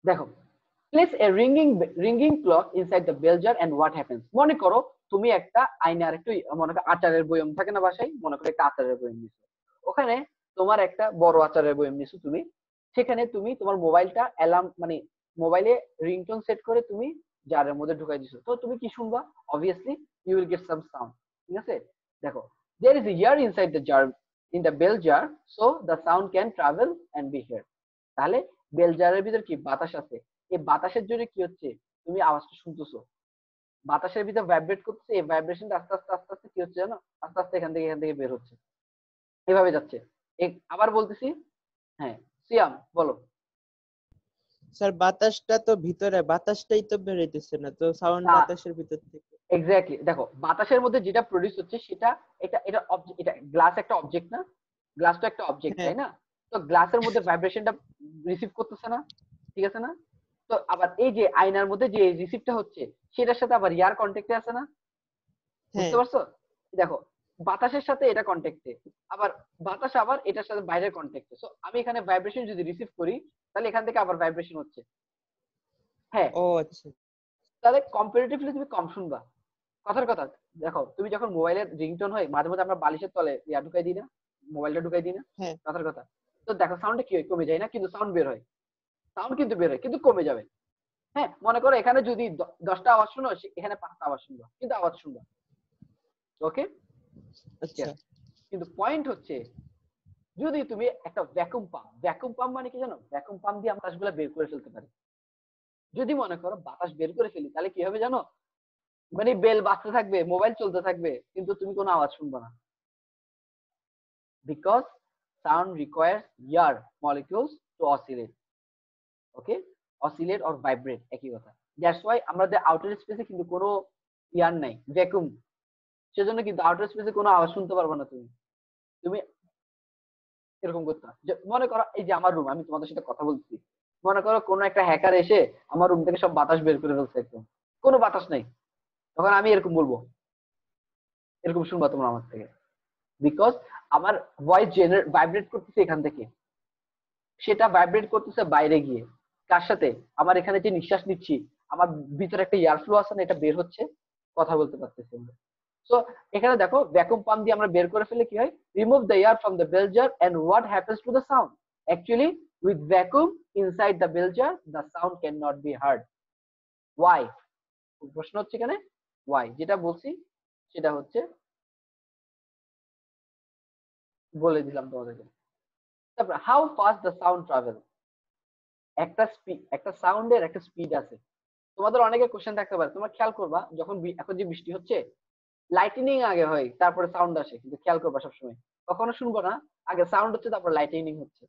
দেখো, place a ringing clock inside the bell jar and what happens. মনে করো তুমি একটা আয়নার একটু মনে করো আচারের বয়ম থাকে না বাসায়, মনে করো একটা আচারের বয়ম নিছো, ওখানে তোমার একটা বড় আচারের বয়ম নিছো তুমি, সেখানে তুমি তোমার মোবাইলটা অ্যালার্ম মানে মোবাইলে রিংটোন সেট করে তুমি জারের মধ্যে ঢুকাই দিছো, তো তুমি কি শুনবা? Obviously you will get some sound. ঠিক আছে, দেখো, there is air inside the jar in the bell jar, so the sound can travel and be heard. তাহলে বেল জারের ভিতর কি বাতাস আছে, এই বাতাসের জন্য কি হচ্ছে, তুমি আওয়াজটা শুনতেছো, বাতাসের ভিতর ভাইব্রেট করতেছে, এই ভাইব্রেশনটা আস্তে আস্তে আস্তে আস্তে কি হচ্ছে জানো, আস্তে আস্তে এখান থেকে বের হচ্ছে, এভাবে যাচ্ছে। আবার বলতেছি, হ্যাঁ সিয়াম বলো। স্যার বাতাসটা তো ভিতরে, বাতাসটাই তো বেরোইতেছে না, তো সাউন্ড বাতাসের ভিতর থেকে। এক্স্যাক্টলি, দেখো বাতাসের মধ্যে যেটা প্রডিউস হচ্ছে সেটা এটা এটা এটা গ্লাস একটা অবজেক্ট না, গ্লাস তো একটা অবজেক্ট হ্যাঁ তাই না, তো গ্লাসের মধ্যে ভাইব্রেশনটা রিসিভ করতেছে না, ঠিক আছে না? তো আবার এই যে আয়নার মধ্যে যে রিসিভটা হচ্ছে সেটার সাথে আবার এয়ার কন্ট্যাক্টে আছে না, হ্যাঁ। বুঝতে পারছো? দেখো, বাতাসের সাথে এটা কন্ট্যাক্টে, আবার বাতাস আবার এটার সাথে বাইরের কন্ট্যাক্টে, সো আমি এখানে ভাইব্রেশন যদি রিসিভ করি তাহলে এখান থেকে আবার ভাইব্রেশন হচ্ছে। হ্যাঁ, ও আচ্ছা। তাহলে কম্পারেটিভলি তুমি কম শুনবা। কথার কথা, দেখো তুমি যখন মোবাইলের রিংটোন হয় মাঝে মধ্যে আমরা বালিশের তলে ইয়া ঢুকাই দিই না, মোবাইলটা ঢুকাই দিই না, হ্যাঁ কথার কথা, তো দেখো সাউন্ডটা কি হয়, কমে যায় না, কিন্তু সাউন্ড বের হয়, সাউন্ড কিন্তু বের হয় কিন্তু কমে যাবে। হ্যাঁ, মনে করো এখানে যদি 10টা আওয়াজ শুনো, এখানে 5টা আওয়াজ শুনবা, কিন্তু আওয়াজ শুনবা। ওকে, আচ্ছা। কিন্তু পয়েন্ট হচ্ছে যদি তুমি একটা ভ্যাকুম পাম্প মানে কি জানো, ভ্যাকুম পাম্প দিয়ে আমরা বাতাসগুলো বের করে ফেলতে পারি। যদি মনে করো বাতাস বের করে ফেলি তাহলে কি হবে জানো, মানে বেল বাজতে থাকবে, মোবাইল চলতে থাকবে, কিন্তু তুমি কোনো আওয়াজ শুনবে না, because sound requires air molecules to oscillate. Okay, oscillate or vibrate একই কথা। দ্যাটস ওয়াই আমাদের আউটার স্পেসে কিন্তু কোনো ইয়ার নাই, ভ্যাকুম, সেজন্য কিন্তু আউটার স্পেসে কোনো আওয়াজ শুনতে পারবে না তুমি। তুমি এরকম করতে হয় যে মনে করো এই যে আমার রুম, আমি তোমাদের সাথে কথা বলছি, মনে করো কোনো একটা হ্যাকার এসে আমার রুম থেকে সব বাতাস বের করে ফেলছে, একদম কোনো বাতাস নাই, তখন আমি এরকম বলবো, এরকম শুনবা তোমরা আমার থেকে, বিকজ আমার ভয়েস ভাইব্রেট করতেছে এখান থেকে, সেটা ভাইব্রেট করতেছে বাইরে গিয়ে, কার সাথে, আমার এখানে যে নিঃশ্বাস নিচ্ছি, আমার ভিতরে একটা এয়ার ফ্লো আছে না, এটা বের হচ্ছে, কথা বলতে পারতেছি আমরা। সো এখানে দেখো ভ্যাকুম পাম্প দিয়ে আমরা বের করে ফেলে কি হয়, remove the air from the bell jar and what happens to the sound, actually with vacuum inside the bell jar the sound can not be heard. Why? প্রশ্ন হচ্ছে এখানে ওয়াই, যেটা বলছি সেটা হচ্ছে বলে দিলাম তোমাদেরকে। তারপর how fast the sound travel, একটা সাউন্ডের একটা স্পিড আছে। তোমাদের অনেকে কোশ্চেন থাকতে পারে, তোমরা খেয়াল করবা যখন এখন যে বৃষ্টি হচ্ছে, লাইটনিং আগে হয় তারপরে সাউন্ড আসে, কিন্তু খেয়াল করবা সবসময়, কখনো শুনবো না আগে সাউন্ড হচ্ছে তারপর লাইটনিং হচ্ছে।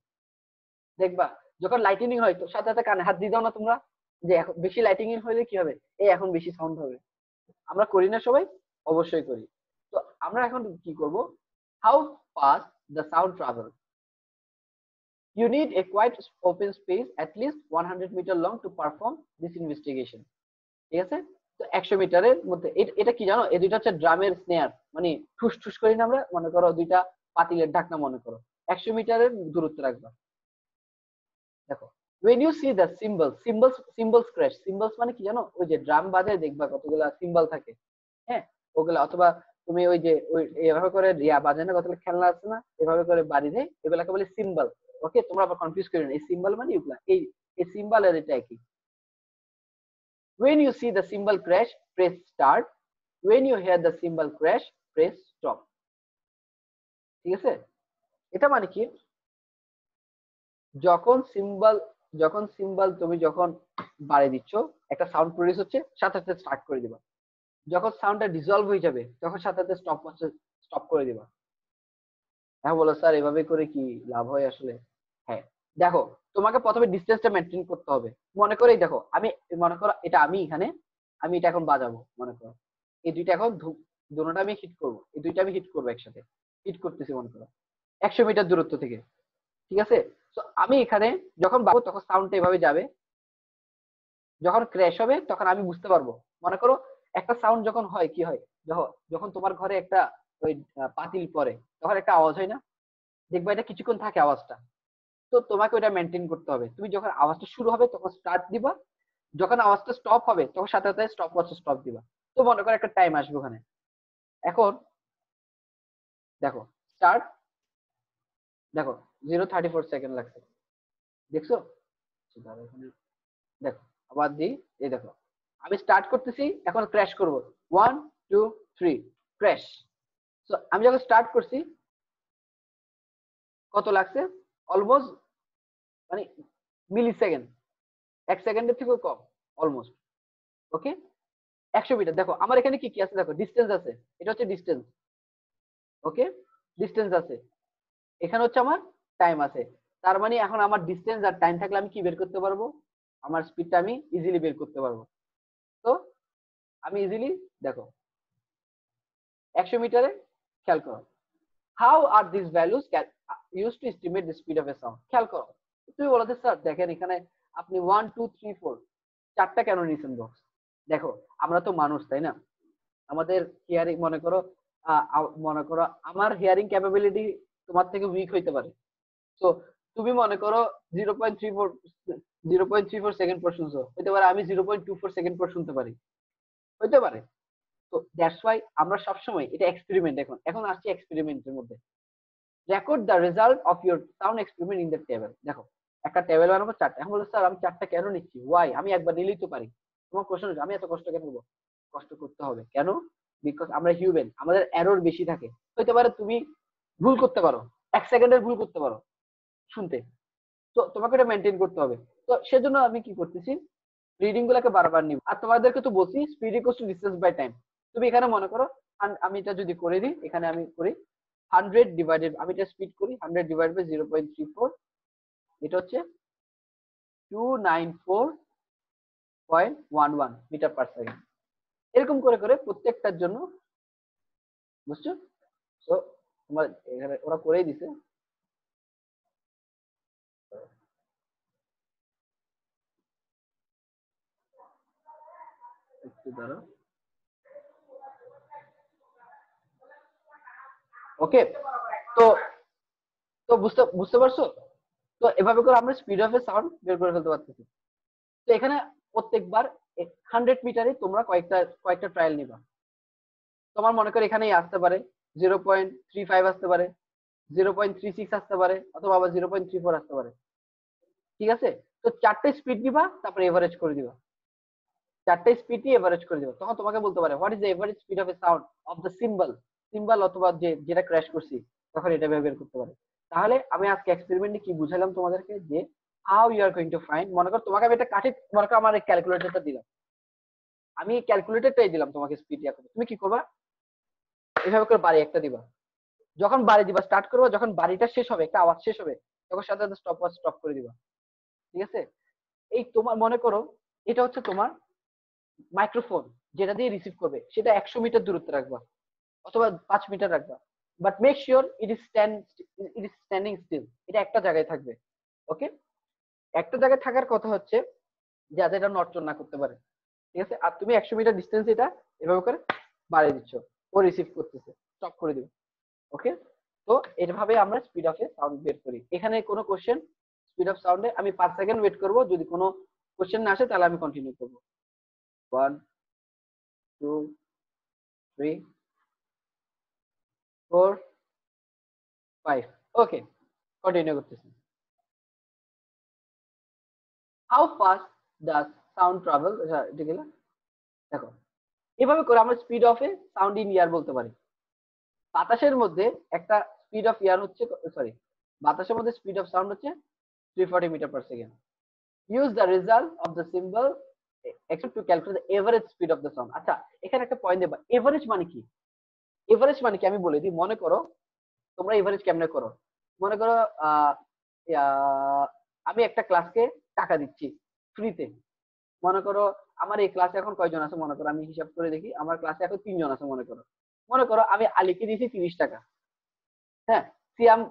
দেখবা যখন লাইটনিং হয় তো সাথে সাথে কানে হাত দিয়ে দাও না তোমরা, যে এখন বেশি লাইটিনিং হলে কি হবে, এই এখন বেশি সাউন্ড হবে। আমরা করি না সবাই? অবশ্যই করি। তো আমরা এখন কি করব, how fast the sound travel, you need a quite open space at least 100 meter long to perform this investigation. ঠিক আছে, তো 100 মিটারের মধ্যে এটা কি জানো, এই দুইটা হচ্ছে ড্রামের স্নেয়ার, মানে ঠুস ঠুস করি না আমরা, মনে করো দুইটা পাতিলের ঢাকনা, মনে করো 100 মিটারের দূরত্ব রাখবা। দেখো, when you see the symbols crash, symbols মানে কি জানো, ওই যে ড্রাম বাজায় দেখবা কতগুলা সিম্বল থাকে, হ্যাঁ ওগুলা, অথবা তুমি ওই যে ওই এভাবে করে রিয়া বাজায় না, কতগুলো খেলনা আছে না এভাবে করে বাড়ি দেয়, এগুলাকে বলে সিম্বল। ওকে, তোমরা আবার কনফিউজ করো না, এই সিম্বল মানে এগুলা, এই সিম্বল এর এটা একই। when you see the symbol crash, press start, when you hear the symbol crash, press stop। ঠিক আছে, এটা মানে কি, যখন সিম্বল তুমি যখন বাড়িয়ে দিচ্ছ, একটা সাউন্ড প্রডিউস হচ্ছে, সাথে সাথে স্টার্ট করে দিবা, যখন সাউন্ডটা ডিসলভ হয়ে যাবে তখন সাথে সাথে স্টপ করে দিবা। হ্যাঁ বলো স্যার এভাবে করে কি লাভ হয় আসলে? হ্যাঁ, দেখো তোমাকে প্রথমে ডিসটেন্সটা মেনটেন করতে হবে। মনে করে দেখো মনে করো এটা আমি এখানে, আমি এটা এখন বাজাবো, মনে করো এই দুইটা এখন দুটোটা আমি হিট করবো, এই দুইটা আমি হিট করবো একসাথে, হিট করতেছি মনে করো 100 মিটার দূরত্ব থেকে। ঠিক আছে, তো আমি এখানে যখন বাজবো তখন সাউন্ডটা এভাবে যাবে, যখন ক্র্যাশ হবে তখন আমি বুঝতে পারবো। মনে করো একটা সাউন্ড যখন হয় কি হয়, যখন তোমার ঘরে একটা ওই পাতিল পরে তখন একটা আওয়াজ হয় না, দেখবা এটা কিছুক্ষণ থাকে আওয়াজটা, তো তোমাকে ওটা মেনটেন করতে হবে। তুমি যখন আওয়াজটা শুরু হবে তখন স্টার্ট দিবা, যখন আওয়াজটা স্টপ হবে তখন সাথে সাথে স্টপ ওয়াচ স্টপ দিবা। তো মনে করো একটা টাইম আসবে ওখানে। এখন দেখো স্টার্ট, দেখো 0:34 লাগছে, দেখছো? এখানে দেখো আবার দিই, এই দেখো আমি স্টার্ট করতেছি, এখন ক্র্যাশ করব, 1 2 3 ক্র্যাশ। সো আমি যখন স্টার্ট করছি কত লাগছে, অলমোস্ট মানে মিলি সেকেন্ড, 1 সেকেন্ডের থেকেও কম অলমোস্ট। ওকে, 100 মিটার। দেখো আমার এখানে কি কি আছে, দেখো ডিস্টেন্স আছে, এটা হচ্ছে ডিস্টেন্স। ওকে, ডিস্টেন্স আছে, এখানে হচ্ছে আমার টাইম আছে। তার মানে এখন আমার ডিস্টেন্স আর টাইম থাকলে আমি কি বের করতে পারবো, আমার স্পিডটা আমি ইজিলি বের করতে পারবো। তো আমি ইজিলি দেখো 100 মিটারে খেয়াল করো, how are this values use to estimate the speed of a sound. খেয়াল করো, তুমি বলো যে স্যার দেখেন এখানে আপনি 1 2 3 4 চারটা কেন নিয়েছেন বক্স। দেখো আমরা তো মানুষ, তাই না? আমাদের হিয়ারিং মনে করো আমার হিয়ারিং ক্যাপাবিলিটি তোমার থেকে উইক হইতে পারে। তো তুমি মনে করো 0.34 সেকেন্ড পর শুনছো, হইতে পারে আমি 0.24 সেকেন্ড পর শুনতে পারি, হইতে পারে। তো দ্যাটস ওয়াই আমরা সবসময় এটা এক্সপেরিমেন্ট, এখন এখন আসছে এক্সপেরিমেন্টের মধ্যে। Record the result of your sound experiment in the table. দেখো একটা টেবিল বানাবো চারটা, এখন বলছো স্যার আমি চারটা কেন নিচ্ছি, ওয়াই, আমি একবার নিলেই তো পারি। তোমার কোশ্চেন হচ্ছে আমি এত কষ্ট কেন করবো, কষ্ট করতে হবে কেন? বিকজ আমরা হিউম্যান, আমাদের এরর বেশি থাকে। হইতে পারে তুমি ভুল করতে পারো, 1 সেকেন্ডের ভুল করতে পারো শুনতে, তো তোমাকে এটা মেনটেন করতে হবে। তো সেজন্য আমি কি করতেছি, রিডিং গুলাকে বারবার নিব। আর তোমাদেরকে তো বলছি speed equals to distance by time. তুমি এখানে মনে করো আমি এটা যদি করে দিই, এখানে আমি করি 100 ডিভাইডেড, আমি এটা স্পিড করি 100 ডিভাইড বাই 0.34, এটা হচ্ছে 294.11 মিটার পার সেকেন্ড। এরকম করে করে প্রত্যেকটার জন্য, বুঝছো? তো তোমার এখানে ওরা করেই দিছে। একটু দাঁড়াও, ওকে। তো তো বুঝতে বুঝতে পারছো? তো এভাবে করে আমরা স্পিড অফ এ সাউন্ড বের করে ফেলতে পারতেছি। তো এখানে প্রত্যেকবার 100 মিটারে তোমরা কয়েকটা কয়েকটা ট্রায়াল নিবা। তোমার মনে করো এখানেই আসতে পারে 0.35 আসতে পারে, 0.36 আসতে পারে, অথবা আবার 0.34 আসতে পারে। ঠিক আছে? তো চারটে স্পিড দিবা, তারপরে এভারেজ করে দিবা, চারটে স্পিডই এভারেজ করে দিবা। তখন তোমাকে বলতে পারে what is the average speed of a sound of the symbol, symbol অথবা যেটা ক্র্যাশ করছি, তখন এটা বের করতে পারে। তাহলে আমি আজকে এক্সপেরিমেন্টে কি বুঝালাম তোমাদেরকে, যে how you are going to find, মনে করো তোমাকে আমি একটা কাঠি, মনে করো আমার ক্যালকুলেটরটা দিলাম, আমি ক্যালকুলেটরটাই দিলাম তোমাকে স্পিড ইয়া করতে, তুমি কি করবা, এভাবে করে বাড়ি একটা দিবা, যখন বাড়ি দিবা স্টার্ট করবা, যখন বাড়িটা শেষ হবে, একটা আওয়াজ শেষ হবে, তখন সাথে সাথে স্টপ ওয়াচ স্টপ করে দিবা। ঠিক আছে? এই তোমার মনে করো এটা হচ্ছে তোমার মাইক্রোফোন, যেটা দিয়ে রিসিভ করবে, সেটা 100 মিটার দূরত্বে রাখবা অথবা 5 মিটার রাখবা, but make sure it is standing still, এটা একটা জায়গায় থাকবে। ওকে, একটা জায়গায় থাকার কথা হচ্ছে যাতে এটা নড়চড় না করতে পারে। ঠিক আছে? আর তুমি 100 মিটার ডিস্টেন্স এটা এভাবে করে বাড়িয়ে দিচ্ছ, ও রিসিভ করতেছে, স্টপ করে দিবে। ওকে, তো এইভাবে আমরা স্পিড অফ এ সাউন্ড বের করি। এখানে কোনো কোশ্চেন স্পিড অফ সাউন্ডে আমি 5 সেকেন্ড ওয়েট করব, যদি কোনো কোশ্চেন না আসে তাহলে আমি কন্টিনিউ করব। 1 2 3 4 5, ওকে, কন্টিনিউ করতেছি। How fast does sound travel, এটা গেল। দেখো এভাবে করে আমরা speed of a sound in air বলতে পারি। বাতাসের মধ্যে একটা স্পিড অফ ইয়ার হচ্ছে, সরি, বাতাসের মধ্যে স্পিড অফ সাউন্ড হচ্ছে 340 metre per second. Use the result of the symbol except to calculate the average speed of the sound. আচ্ছা, এখানে একটা পয়েন্ট দেবা, এভারেজ মানে কি? এভারেজ মানে কি আমি বলে দিই। মনে করো তোমরা এভারেজ কেমনে করো, মনে করো আমি একটা ক্লাসকে টাকা দিচ্ছি ফ্রিতে। মনে করো আমার এই ক্লাসে এখন কয়জন আছে, মনে করো আমি হিসাব করে দেখি, আমার ক্লাসে এখন 3 জন আছে। মনে করো আমি আলীকে দিয়েছি 30 টাকা, হ্যাঁ, সিয়াম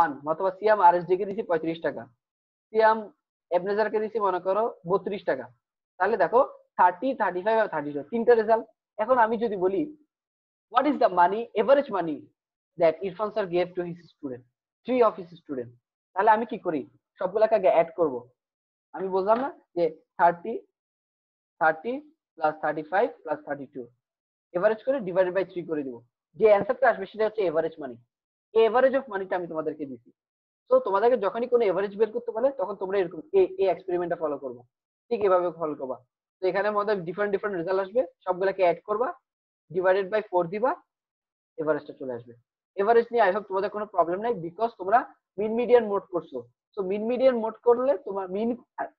1 অথবা সিয়াম RSD কে দিয়েছি 35 টাকা, সিয়াম এবনেজারকে দিছি মনে করো 32 টাকা। তাহলে দেখো 30 35 আর 32 তিনটা রেজাল্ট। এখন আমি যদি বলি what is the money, average money that Irfan sir gave to his student, 3 of his student, তাহলে আমি কি করি, সবগুলাকে আগে অ্যাড করব। আমি বললাম না যে 30 30 প্লাস 35 প্লাস 32 এভারেজ করে ডিভাইডেড বাই 3 করে দিব। যে অ্যান্সারটা আসবে সেটা হচ্ছে এভারেজ মানি। এভারেজ অফ মানিটা আমি তোমাদেরকে দিছি। তো তোমাদেরকে যখনই কোনো এভারেজ বের করতে বলে তখন তোমরা এরকম এই এক্সপেরিমেন্টটা ফলো করবা। ঠিক এভাবে ফলো করবা। তো এখানে মধ্যে ডিফারেন্ট ডিফারেন্ট রেজাল্ট আসবে, সবগুলোকে অ্যাড করবা, ডিভাইডেড বাই 4 দিবা, এভারেজটা চলে আসবে। এভারেজ নিয়ে আই হোপ তোমাদের কোনো প্রবলেম নাই, বিকজ তোমরা মিন মিডিয়ান মোড করছো। সো মিন মিডিয়ান মোড করলে তোমার মিন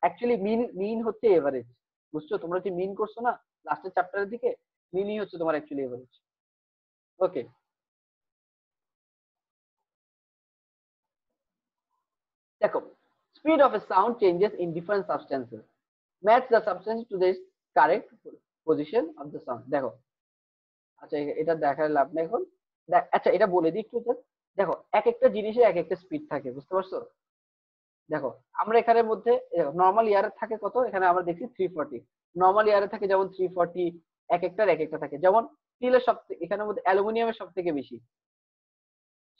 অ্যাকচুয়ালি মিন হচ্ছে এভারেজ। বুঝছো? তোমরা যে মিন করছো না লাস্টের চ্যাপ্টারের দিকে, মিনই হচ্ছে তোমার অ্যাকচুয়ালি এভারেজ। ওকে, দেখো, speed of a sound changes in different substances, match the substance to this correct position of the sound. দেখো, আচ্ছা এটা দেখার লাভ নেই এখন। আচ্ছা এটা বলে দিই একটু just। দেখো, এক একটা জিনিসের এক একটা স্পিড থাকে, বুঝতে পারছো? দেখো, আমরা এখানের মধ্যে নর্মাল ইয়ারে থাকে কত, এখানে আমরা দেখছি 340। নর্মাল ইয়ারে থাকে যেমন 340, এক একটার এক একটা থাকে। যেমন স্টিলের এখানের মধ্যে অ্যালুমিনিয়ামের সব থেকে বেশি।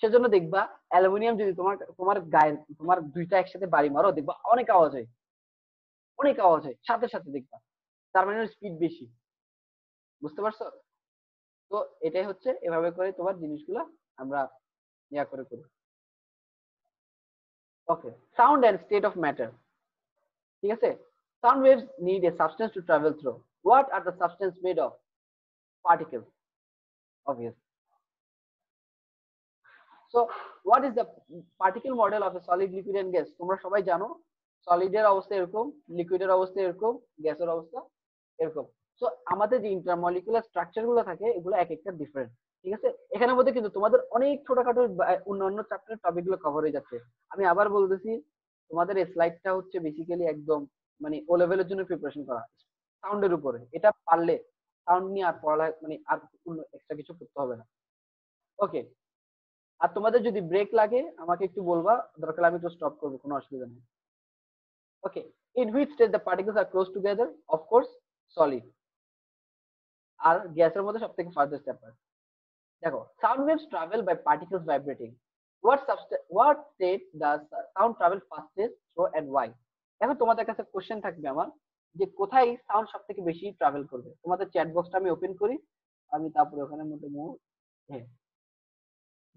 সেজন্য দেখবা অ্যালুমিনিয়াম যদি তোমার তোমার গায়ে তোমার দুইটা একসাথে বাড়ি মারো, দেখবা অনেক আওয়াজ হয়, অনেক আওয়াজ হয় সাথে সাথে দেখবা, তার মানে স্পিড বেশি। বুঝতে পারছো? তো এটাই হচ্ছে, এভাবে করে তোমার জিনিসগুলো আমরা ইয়া করে করি। Okay, sound and state of matter. ঠিক আছে, sound waves need a substance to travel through. What are the substance made of? Particles, obvious. So what is the particle model of a solid, liquid and gas? তোমরা সবাই জানো সলিডের অবস্থা এরকম, লিকুইডের অবস্থা এরকম, গ্যাসের অবস্থা এরকম। সো আমাদের যে ইন্টারমলিকুলার স্ট্রাকচার গুলো থাকে এগুলো এক একটা ডিফারেন্ট। ঠিক আছে, এখানের মধ্যে কিন্তু তোমাদের অনেক ছোটখাটো অন্যান্য চ্যাপ্টারের টপিক গুলো কভার হয়ে যাচ্ছে। আমি আবার বলতেছি, তোমাদের এই স্লাইডটা হচ্ছে বেসিক্যালি একদম মানে ও লেভেলের জন্য প্রিপারেশন করা সাউন্ডের উপরে। এটা পারলে সাউন্ড নিয়ে আর পড়া মানে আর এক্সট্রা কিছু করতে হবে না। ওকে, আর তোমাদের যদি ব্রেক লাগে আমাকে একটু বলবা, দরকার আমি তো স্টপ করবো, কোনো অসুবিধা নেই। Okay, in which state the particles are close together? Of course solid. আর গ্যাসের মধ্যে সব থেকে ফার্দার স্টেপ। দেখো, sound waves travel by particles vibrating. What state does sound travel fastest through and why? এখন তোমাদের কাছে কোশ্চেন থাকবে আমার, যে কোথায় সাউন্ড সব থেকে বেশি ট্রাভেল করবে? তোমাদের চ্যাট বক্সটা আমি ওপেন করি, আমি তারপরে ওখানের মধ্যে হ্যাঁ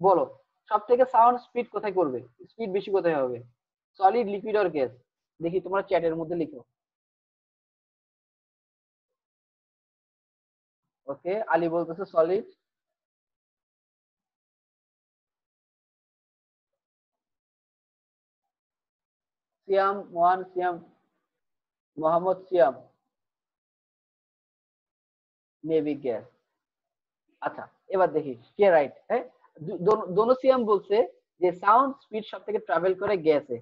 বলো, সব থেকে সাউন্ড স্পিড কোথায় করবে, স্পিড বেশি কোথায় হবে? সলিড, লিকুইড আর গ্যাস? দেখি তোমরা চ্যাটের মধ্যে লিখো। ওকে, আলী বলতেছে সলিড। সিয়াম ওয়ান, সিয়াম, মোহাম্মদ সিয়াম মেবি গ্যাস। আচ্ছা, এবার দেখি কে রাইট। হ্যাঁ, দোনো সিয়াম বলছে যে সাউন্ড স্পিড সব থেকে ট্রাভেল করে গ্যাসে,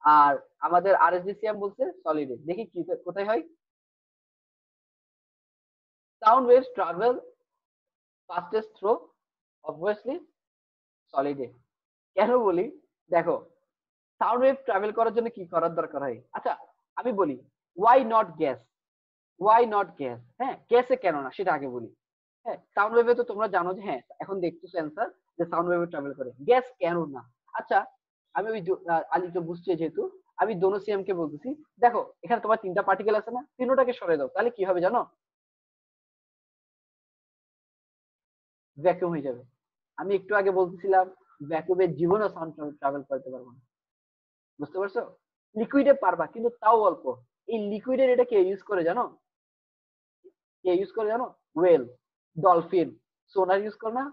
আর আমাদের আরএসডি সিয়াম বলছে সলিডে। দেখি কি কোথায় হয়। Sound waves travel fastest through obviously সলিডে। কেন বলি, দেখো, সাউন্ড ওয়েভ ট্রাভেল করার জন্য কি করার দরকার হয়? আচ্ছা আমি বলি, why not gas? Why not gas? হ্যাঁ, গ্যাসে কেন না সেটা আগে বলি। হ্যাঁ, সাউন্ড ওয়েভে তো তোমরা জানো যে হ্যাঁ এখন দেখতেছো অ্যান্সার, যে সাউন্ড ওয়েভে ট্রাভেল করে, গ্যাস কেন না? আচ্ছা, আমি ওই আলী তো বুঝছে যেহেতু, আমি দোনো সিএম কে বলতেছি, দেখো এখানে তোমার তিনটা পার্টিকেল আছে না, তিনটাকে সরে দাও, তাহলে কি হবে জানো? ভ্যাকুয়াম হয়ে যাবে। আমি একটু আগে বলতেছিলাম ভ্যাকুয়ামের জীবনও সাউন্ড ট্রাভেল করতে পারবো না। বুঝতে পারছো? লিকুইডে পারবা কিন্তু তাও অল্প। এই লিকুইডের এটা কে ইউজ করে জানো? কে ইউজ করে জানো? ওয়েল, ডলফিন, সোনার ইউজ করে না?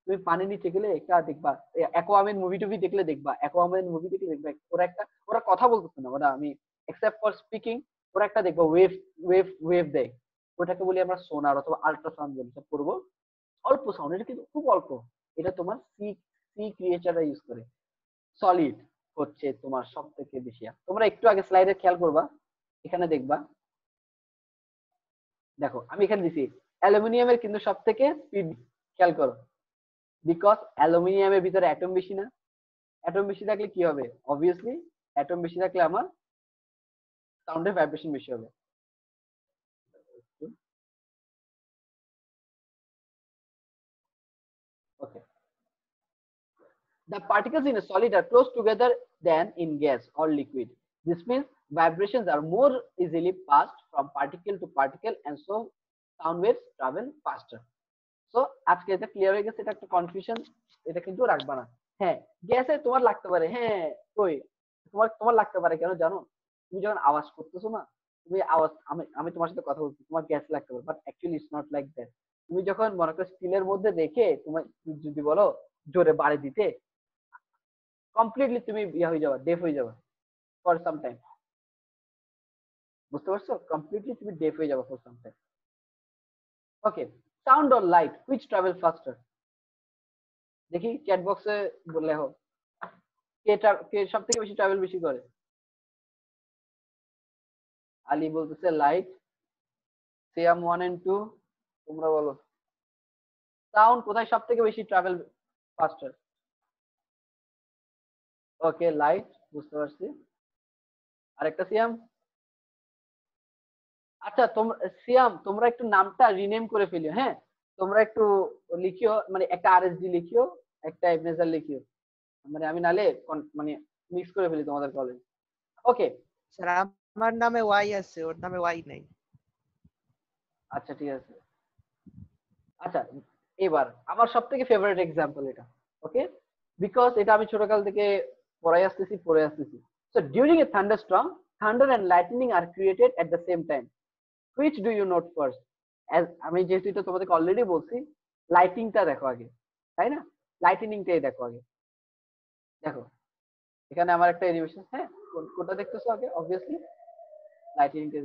তুমি পানি নিচে গেলে একটা দেখবা, অ্যাকোয়ামেন মুভি টুভি দেখলে দেখবা, অ্যাকোয়ামেন মুভি দেখলে দেখবা ওরা একটা, ওরা কথা বলতেছে না, ওরা আমি এক্সেপ্ট ফর স্পিকিং, ওরা একটা দেখবা ওয়েভ ওয়েভ ওয়েভ দেয়, ওটাকে বলি আমরা সোনার অথবা আল্ট্রাসাউন্ড বলি, সব করবো অল্প সাউন্ড, এটা কিন্তু খুব অল্প। এটা তোমার সি সি ক্রিয়েচাররা ইউজ করে। সলিড হচ্ছে তোমার সব থেকে বেশি। তোমরা একটু আগে স্লাইডে খেয়াল করবা, এখানে দেখবা, দেখো আমি এখানে দিছি অ্যালুমিনিয়ামের কিন্তু সব থেকে স্পিড, খেয়াল করো, বিকজ অ্যালুমিনিয়ামের ভিতরে অ্যাটম বেশি না? অ্যাটম বেশি থাকলে কি হবে? অবভিয়াসলি অ্যাটম বেশি থাকলে আমার সাউন্ডের ভাইব্রেশন বেশি হবে। ওকে, The particles in a solid are close together than in gas or liquid. This means vibrations are more easily passed from particle to particle and so sound waves travel faster. So আজকে এটা clear হয়ে গেছে, এটা একটা confusion, এটা কিন্তু রাখবা না। হ্যাঁ, গ্যাসে তোমার লাগতে পারে, হ্যাঁ কই তোমার তোমার লাগতে পারে কেন জানো? তুমি যখন আওয়াজ করতেছো না, তুমি আওয়াজ আমি আমি তোমার সাথে কথা বলছি, তোমার গ্যাস লাগতে পারে, but actually it's not like that. তুমি যখন মনে করো স্টিলের মধ্যে রেখে তোমার যদি বলো জোরে বাড়ি দিতে, কমপ্লিটলি তুমি ইয়া হয়ে যাবে, ডেফ হয়ে যাবে ফর সাম টাইম। বুঝতে পারছো? কমপ্লিটলি তুমি ডেফ হয়ে যাবে for some time. Okay, sound or light which travel ফাস্টার? দেখি চ্যাট বক্সে বললে হোক, কে সব থেকে বেশি ট্রাভেল বেশি করে? আলী বলতেছে লাইট, সিয়াম 1 and 2, তোমরা বলো সাউন্ড কোথায় সব থেকে বেশি ট্রাভেল ফাস্টার? ওকে, লাইট, বুঝতে পারছি। আরেকটা সিয়াম? আচ্ছা তোমরা সিয়াম, তোমরা একটু নামটা রিনেম করে ফেলিও, হ্যাঁ তোমরা একটু লিখিও, মানে একটা আরএসডি লিখিও, একটা এবনেজার লিখিও, মানে আমি নালে মানে মিক্স করে ফেলি তোমাদের কলেজ। ওকে স্যার আমার নামে ওয়াই আছে, ওর নামে ওয়াই নাই। আচ্ছা ঠিক আছে। আচ্ছা এবার আমার সব থেকে ফেভারিট এক্সাম্পল এটা, ওকে, বিকজ এটা আমি ছোটকাল থেকে পড়ে আসতেছি। So during a thunderstorm, thunder and lightning are created at the same time. Which do you note first? As আমি যেহেতু এটা তোমাদেরকে অলরেডি বলছি, লাইটিংটা দেখো আগে, তাই না? লাইটিনিংটাই দেখো আগে। দেখো এখানে আমার একটা এনিমেশন, হ্যাঁ কোনটা দেখতেছো আগে? অবভিয়াসলি লাইটিনিংটা।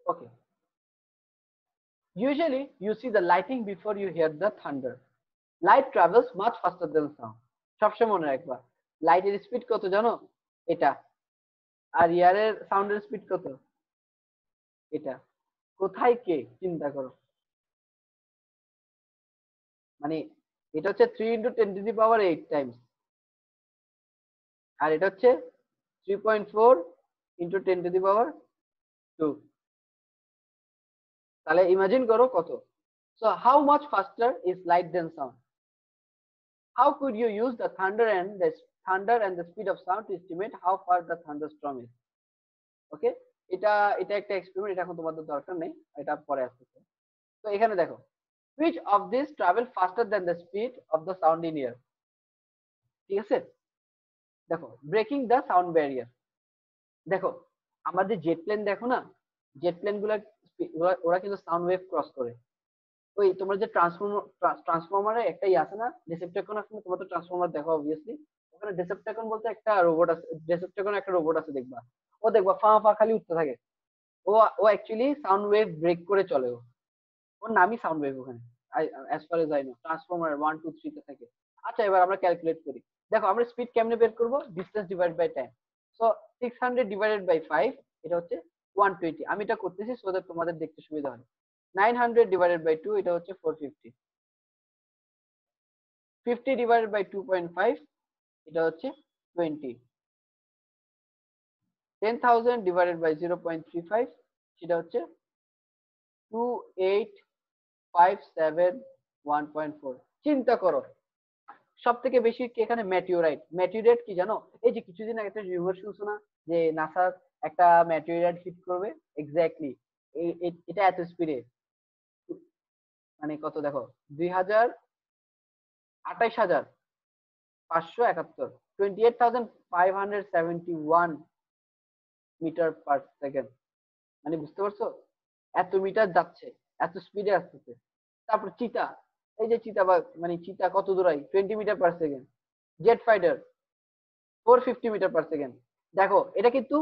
Okay, usually you see the lighting before you hear the thunder. Light travels much faster than sound. সবসময় মনে রাখবা, লাইটের স্পিড কত জানো? এটা। আর ইয়ারের সাউন্ডের স্পিড কত? এটা। কোথায় কে চিন্তা করো, মানে এটা হচ্ছে 3 × 10⁸ টাইমস, আর এটা হচ্ছে 3.4 × 10⁻²। তাহলে ইমাজিন করো কত। So how much faster is light than sound? How could you use the thunder and the speed of sound to estimate how far the thunderstorm is? ওকে, এটা এটা একটা এক্সপেরিমেন্ট, এটা এখন তোমাদের দরকার নেই, এটা পরে আসতেছে। তো এখানে দেখো, which of these travel faster than the speed of the sound in air? ঠিক আছে, দেখো ব্রেকিং দ্য সাউন্ড ব্যারিয়ার। দেখো আমাদের জেট প্লেন দেখো না, জেট প্লেন গুলা ওরা কিন্তু সাউন্ড ওয়েভ ক্রস করে। ওই তোমরা যে ট্রান্সফরমারে একটা আছে না, ডিসেপ্টিকন আছে না, তোমরা তো ট্রান্সফরমার দেখো অবভিয়াসলি, ওখানে ডিসেপ্টিকন বলতে একটা রোবট আছে, ডিসেপ্টিকন একটা রোবট আছে দেখবা, ও দেখবা ফা ফা খালি উঠতে থাকে, ও ও অ্যাকচুয়ালি সাউন্ড ওয়েভ ব্রেক করে চলে, ওর নামই সাউন্ড ওয়েভ ওখানে, as far age I know. Transformer 1 2 3 তে থাকে। আচ্ছা এবার আমরা ক্যালকুলেট করি, দেখো আমরা স্পিড কেমনে বের করব? Distance divide by time. So 600 divided by 5, এটা হচ্ছে 120। আমি এটা করতেছি সো দ্যাট তোমাদের দেখতে সুবিধা হয়। 900 ডিভাইডেড বাই 2, এটা হচ্ছে 450। 50 ডিভাইডেড বাই 2.5, এটা হচ্ছে 20। 10,000 ডিভাইডেড বাই 0.35, সেটা হচ্ছে 2857 চিন্তা করো সব থেকে বেশি কি এখানে মেটিওরাইট। মেটিওরাইট কি জানো? এই যে কিছুদিন আগে একটা রিউমার শুনছো না যে নাসার একটা মেটিওরাইট হিট করবে, এক্স্যাক্টলি এটা এত স্পিডে, মানে কত দেখো 28,571 28,571 মিটার পার সেকেন্ড, মানে বুঝতে পারছো এত মিটার যাচ্ছে, এত স্পিডে আসতেছে। তারপর চিতা, এই যে চিতা বা মানে চিতা কত দূরাই 20 metre per second. Jet fighter 450 metre per second. দেখো এটা কিন্তু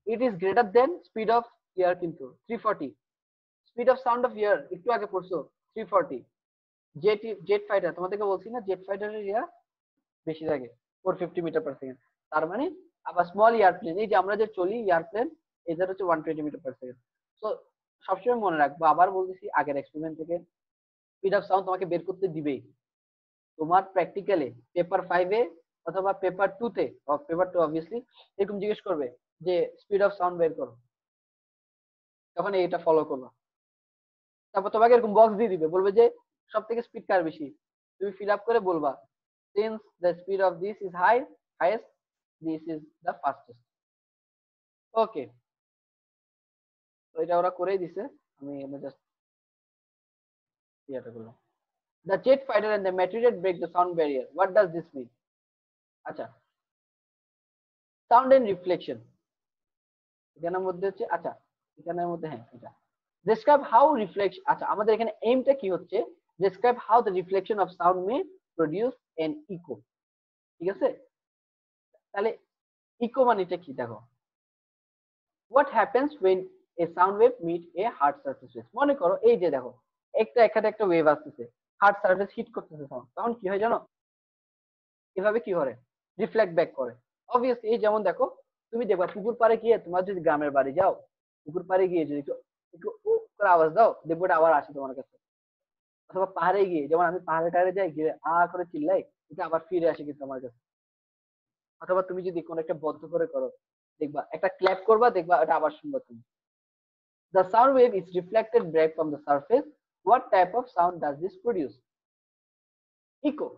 it is greater than speed of air, কিন্তু 340 speed of sound of air, একটু আগে পড়ছো 340। জেট ফাইটার তোমাদেরকে বলছি না, জেট ফাইটারের ইয়া বেশি থাকে 450 মিটার পার সেকেন্ড। তার মানে আবার স্মল এয়ারপ্লেন, এই যে আমরা যে চলি এয়ারপ্লেন, এদের হচ্ছে 120 মিটার পার সেকেন্ড। সো সবসময় মনে রাখবো, আবার বলতেছি আগের এক্সপেরিমেন্ট থেকে, স্পিড অফ সাউন্ড তোমাকে বের করতে দিবেই। তোমার প্র্যাকটিক্যালে পেপার 5-এ অথবা পেপার 2-তে, পেপার 2 অবভিয়াসলি এরকম জিজ্ঞেস করবে যে স্পিড অফ সাউন্ড বের করো। তখন এইটা ফলো করবা। তারপর তোমাকে এরকম বক্স দিয়ে দিবে, বলবে যে সব থেকে স্পিড কার বেশি, তুমি ফিল আপ করে বলবা since the speed of this is highest, this is the fastest. Okay, তো এটা ওরা করেই দিছে, আমি জাস্ট ইয়েটা করলাম। The jet fighter and the material break the sound barrier, what does this mean? আচ্ছা, সাউন্ড এন্ড রিফ্লেকশন এখানের মধ্যে হচ্ছে, আচ্ছা এখানের মধ্যে হ্যাঁ এটা describe how reflection, আচ্ছা আমাদের এখানে এইমটা কি হচ্ছে, describe how the reflection of sound may produce an echo, ঠিক আছে? তাহলে ইকো মানেটা কি দেখো, what happens when a sound wave meet a hard surface wave, মনে করো এই যে দেখো এখানে একটা ওয়েভ আসতেছে, হার্ড সারফেস হিট করতেছে সাউন্ড, তখন কি হয় জানো, এভাবে কি করে রিফ্লেক্ট ব্যাক করে। অবভিয়াসলি এই যেমন দেখো, তুমি দেখবা পুকুর পাড়ে গিয়ে, তোমার যদি গ্রামের বাড়ি যাও, পুকুর পাড়ে গিয়ে যদি একটু একটু উ করে আওয়াজ দাও, দেখবো এটা আবার আসে তোমার কাছে। অথবা পাহাড়ে গিয়ে, যেমন আমি পাহাড়ে টাহাড়ে যাই, গিয়ে করে চিল্লাই, এটা আবার ফিরে আসে কিন্তু আমার কাছে। অথবা তুমি যদি কোনো একটা বদ্ধ করে করো, দেখবা একটা ক্ল্যাপ করবা, দেখবা এটা আবার শুনবা তুমি। The sound wave is reflected back from the surface. What type of sound does this produce? Echo.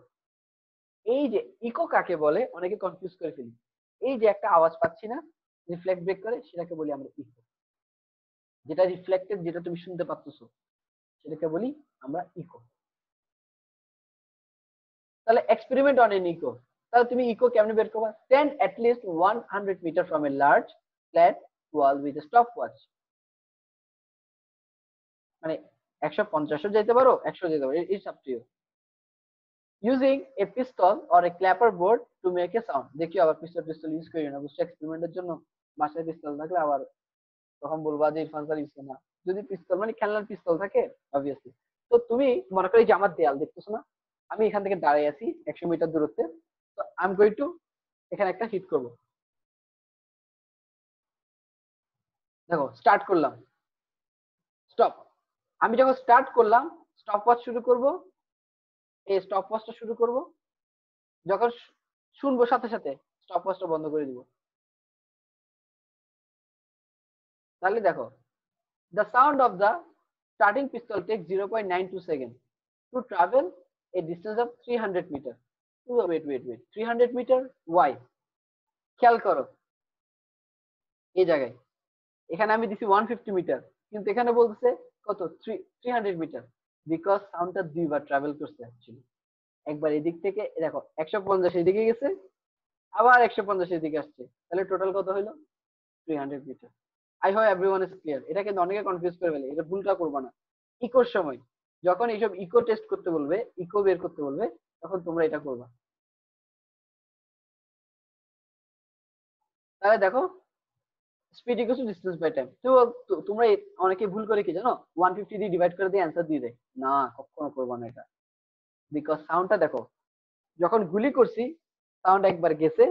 এই যে ইকো কাকে বলে অনেকে কনফিউজ করে ফেলি, এই যে একটা আওয়াজ পাচ্ছি না, রিফ্লেক্ট ব্রেক করে, সেটাকে বলি আমরা ইকো। যেটা রিফ্লেক্টেড, যেটা তুমি শুনতে পাচ্ছো, সেটাকে বলি আমরা ইকো। তাহলে এক্সপেরিমেন্ট অন এন ইকো, তাহলে তুমি ইকো কেমনে বের করবা? Stand at least 100 metre from a large flat wall with a stopwatch, মানে 150 যেতে পারো, 100 যেতে পারো, it's up to you. Using a pistol or a clapperboard to make a sound, দেখি আবার পিস্তল ইউজ করি না, বুঝছো, এক্সপেরিমেন্টের জন্য বাসায় পিস্তল থাকলে আবার তখন বলবা যে ইরফান স্যার ইউজ না। যদি পিস্তল মানে খেলনার পিস্তল থাকে অবভিয়াসলি, তো তুমি মনে করো যে আমার দেয়াল দেখতেছো না, আমি এখান থেকে দাঁড়িয়ে আছি 100 মিটার দূরত্বে, তো আই এম গোইং টু এখানে একটা হিট করব। দেখো স্টার্ট করলাম, স্টপ, আমি যখন স্টার্ট করলাম, স্টপ ওয়াচ শুরু করব, এই স্টপ ওয়াচটা শুরু করব, যখন শুনবো সাথে সাথে স্টপ ওয়াচটা বন্ধ করে দিব। তাহলে দেখো, the sound of the starting pistol takes 0.92 seconds to travel a distance of 300 meter. Wait, 300 meter, why? খেয়াল করো এই জায়গায়, এখানে আমি দিছি 150 মিটার, কিন্তু এখানে বলতেছে কত 300 মিটার, বিকজ সাউন্ডটা দুইবার ট্রাভেল করছে অ্যাকচুয়ালি। একবার এদিক থেকে দেখো 150 এদিকে গেছে, আবার 150 এদিকে আসছে, তাহলে টোটাল কত হলো 300 metre. I hope everyone is clear. এটা কিন্তু অনেকে কনফিউজ করে ফেলে, এটা ভুলটা করবা না। ইকোর সময় যখন এইসব ইকো টেস্ট করতে বলবে, ইকো বের করতে বলবে, তখন তোমরা এটা করবা। তাহলে দেখো speed equal to distance by time, তো তোমরা অনেকে ভুল করে কি জানো, 150 দিয়ে ডিভাইড করে দিয়ে অ্যান্সার দিয়ে দেয়, না কখনো করবা না এটা। বিকজ সাউন্ডটা দেখো, যখন গুলি করছি সাউন্ড একবার গেছে,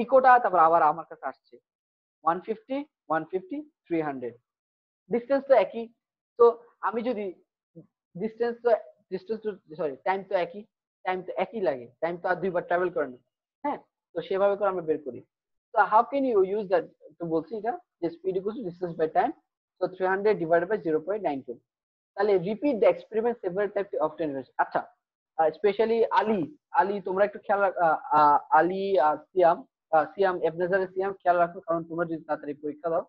ইকোটা তারপর আবার আমার কাছে আসছে, 150 150 300, ডিস্টেন্স তো একই। তো আমি যদি ডিস্টেন্স তো ডিস্টেন্স তো সরি টাইম তো একই, টাইম তো একই লাগে, টাইম তো আর দুইবার ট্রাভেল করে না, হ্যাঁ, তো সেভাবে করে আমরা বের করি। তো how can you use that, তো বলছি এটা যে speed equal to distance by time, so 300 divided by 0.92। তাহলে repeat the experiment several types of generation. আচ্ছা, স্পেশালি আলী, আলী তোমরা একটু খেয়াল আলী আর সিয়াম, সিয়াম এবনেজারের সিয়াম খেয়াল রাখো, কারণ তোমরা যদি তাড়াতাড়ি পরীক্ষা দাও।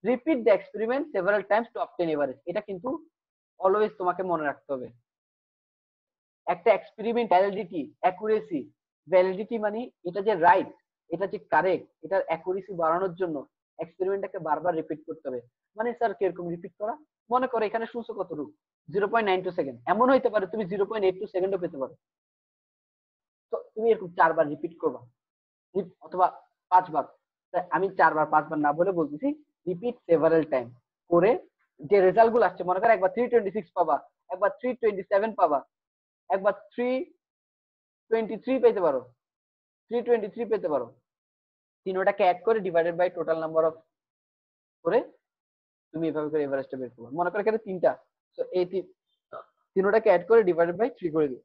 Repeat the experiment several Times to obtain average, এটা কিন্তু অলওয়েজ তোমাকে মনে রাখতে হবে। একটা এক্সপেরিমেন্ট ভ্যালিডিটি, অ্যাকুরেসি, ভ্যালিডিটি মানে এটা যে রাইট, এটা যে কারেক্ট, এটার অ্যাকুরেসি বাড়ানোর জন্য এক্সপেরিমেন্টটাকে বারবার রিপিট করতে হবে। মানে স্যার কিরকম রিপিট করা, মনে করো এখানে শুনছো কতটুকু 0.92 সেকেন্ড, এমন হইতে পারে তুমি 0.82 সেকেন্ডও পেতে পারো। তো তুমি এরকম 4 বার রিপিট করবা, অথবা 5 বার, আমি 4 বার 5 বার না বলে বলতেছি রিপিট সেভারাল টাইম করে, যে রেজাল্ট গুলো আসছে, মনে করো একবার 326 পাবা, একবার 327 পাবা, একবার 323 পেতে পারো, 323 পেতে পারো, তিনোটাকে অ্যাড করে divided by total number of করে তুমি এভাবে করে এভারেজটা বের করবে। মনে করো এখানে 3টা, তো এই তিনোটাকে অ্যাড করে ডিভাইডেড বাই 3 করে দিও,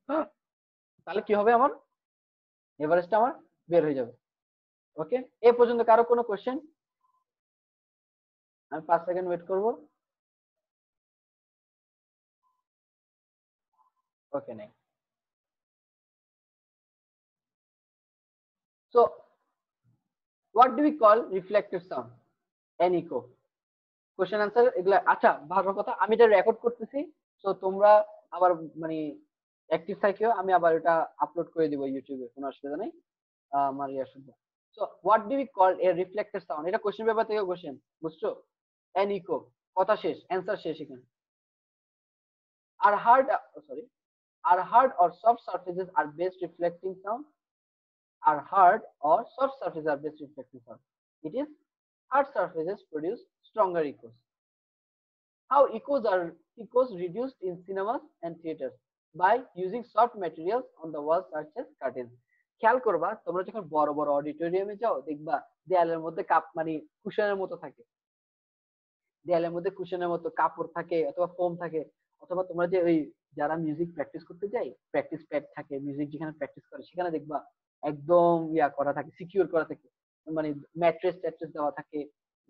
তাহলে কি হবে, আমার এভারেজটা আমার বের হয়ে যাবে। ওকে, এ পর্যন্ত কারো কোনো কোশ্চেন? আমি 5 সেকেন্ড ওয়েট করবো। Okay, next. So what do we call reflective sound? An echo. Question answer এগুলা। আচ্ছা, ভালো কথা, আমি এটা রেকর্ড করতেছি, তো তোমরা আবার মানে অ্যাক্টিভ থাকিও, আমি আবার এটা আপলোড করে দিব ইউটিউবে, কোনো অসুবিধা নেই। আমার ইয়া শুনবো। So what do we call a reflected sound? এটা কোশ্চেন পেপার থেকে কোশ্চেন, বুঝছো? অ্যান ইকো, কথা শেষ, অ্যান্সার শেষ এখানে। Are hard, sorry, are hard or soft surfaces are best reflecting sound? Are hard or soft surfaces are best reflecting sound? It is hard surfaces produce stronger echoes. How echoes reduced in cinemas and theaters? By using soft materials on the walls such as curtains. খেয়াল করবা, তোমরা যখন বড় বড় অডিটোরিয়ামে যাও, দেখবা দেয়ালের মধ্যে কাপ মানে কুশনের মতো থাকে, দেয়ালের মধ্যে কুশনের মতো কাপড় থাকে অথবা ফোম থাকে, অথবা তোমরা যে ওই যারা মিউজিক প্র্যাকটিস করতে যাই, প্র্যাকটিস প্যাড থাকে, মিউজিক যেখানে প্র্যাকটিস করে সেখানে দেখবা একদম ইয়া করা থাকে, সিকিউর করা থাকে, মানে ম্যাট্রেস ট্যাট্রেস দেওয়া থাকে,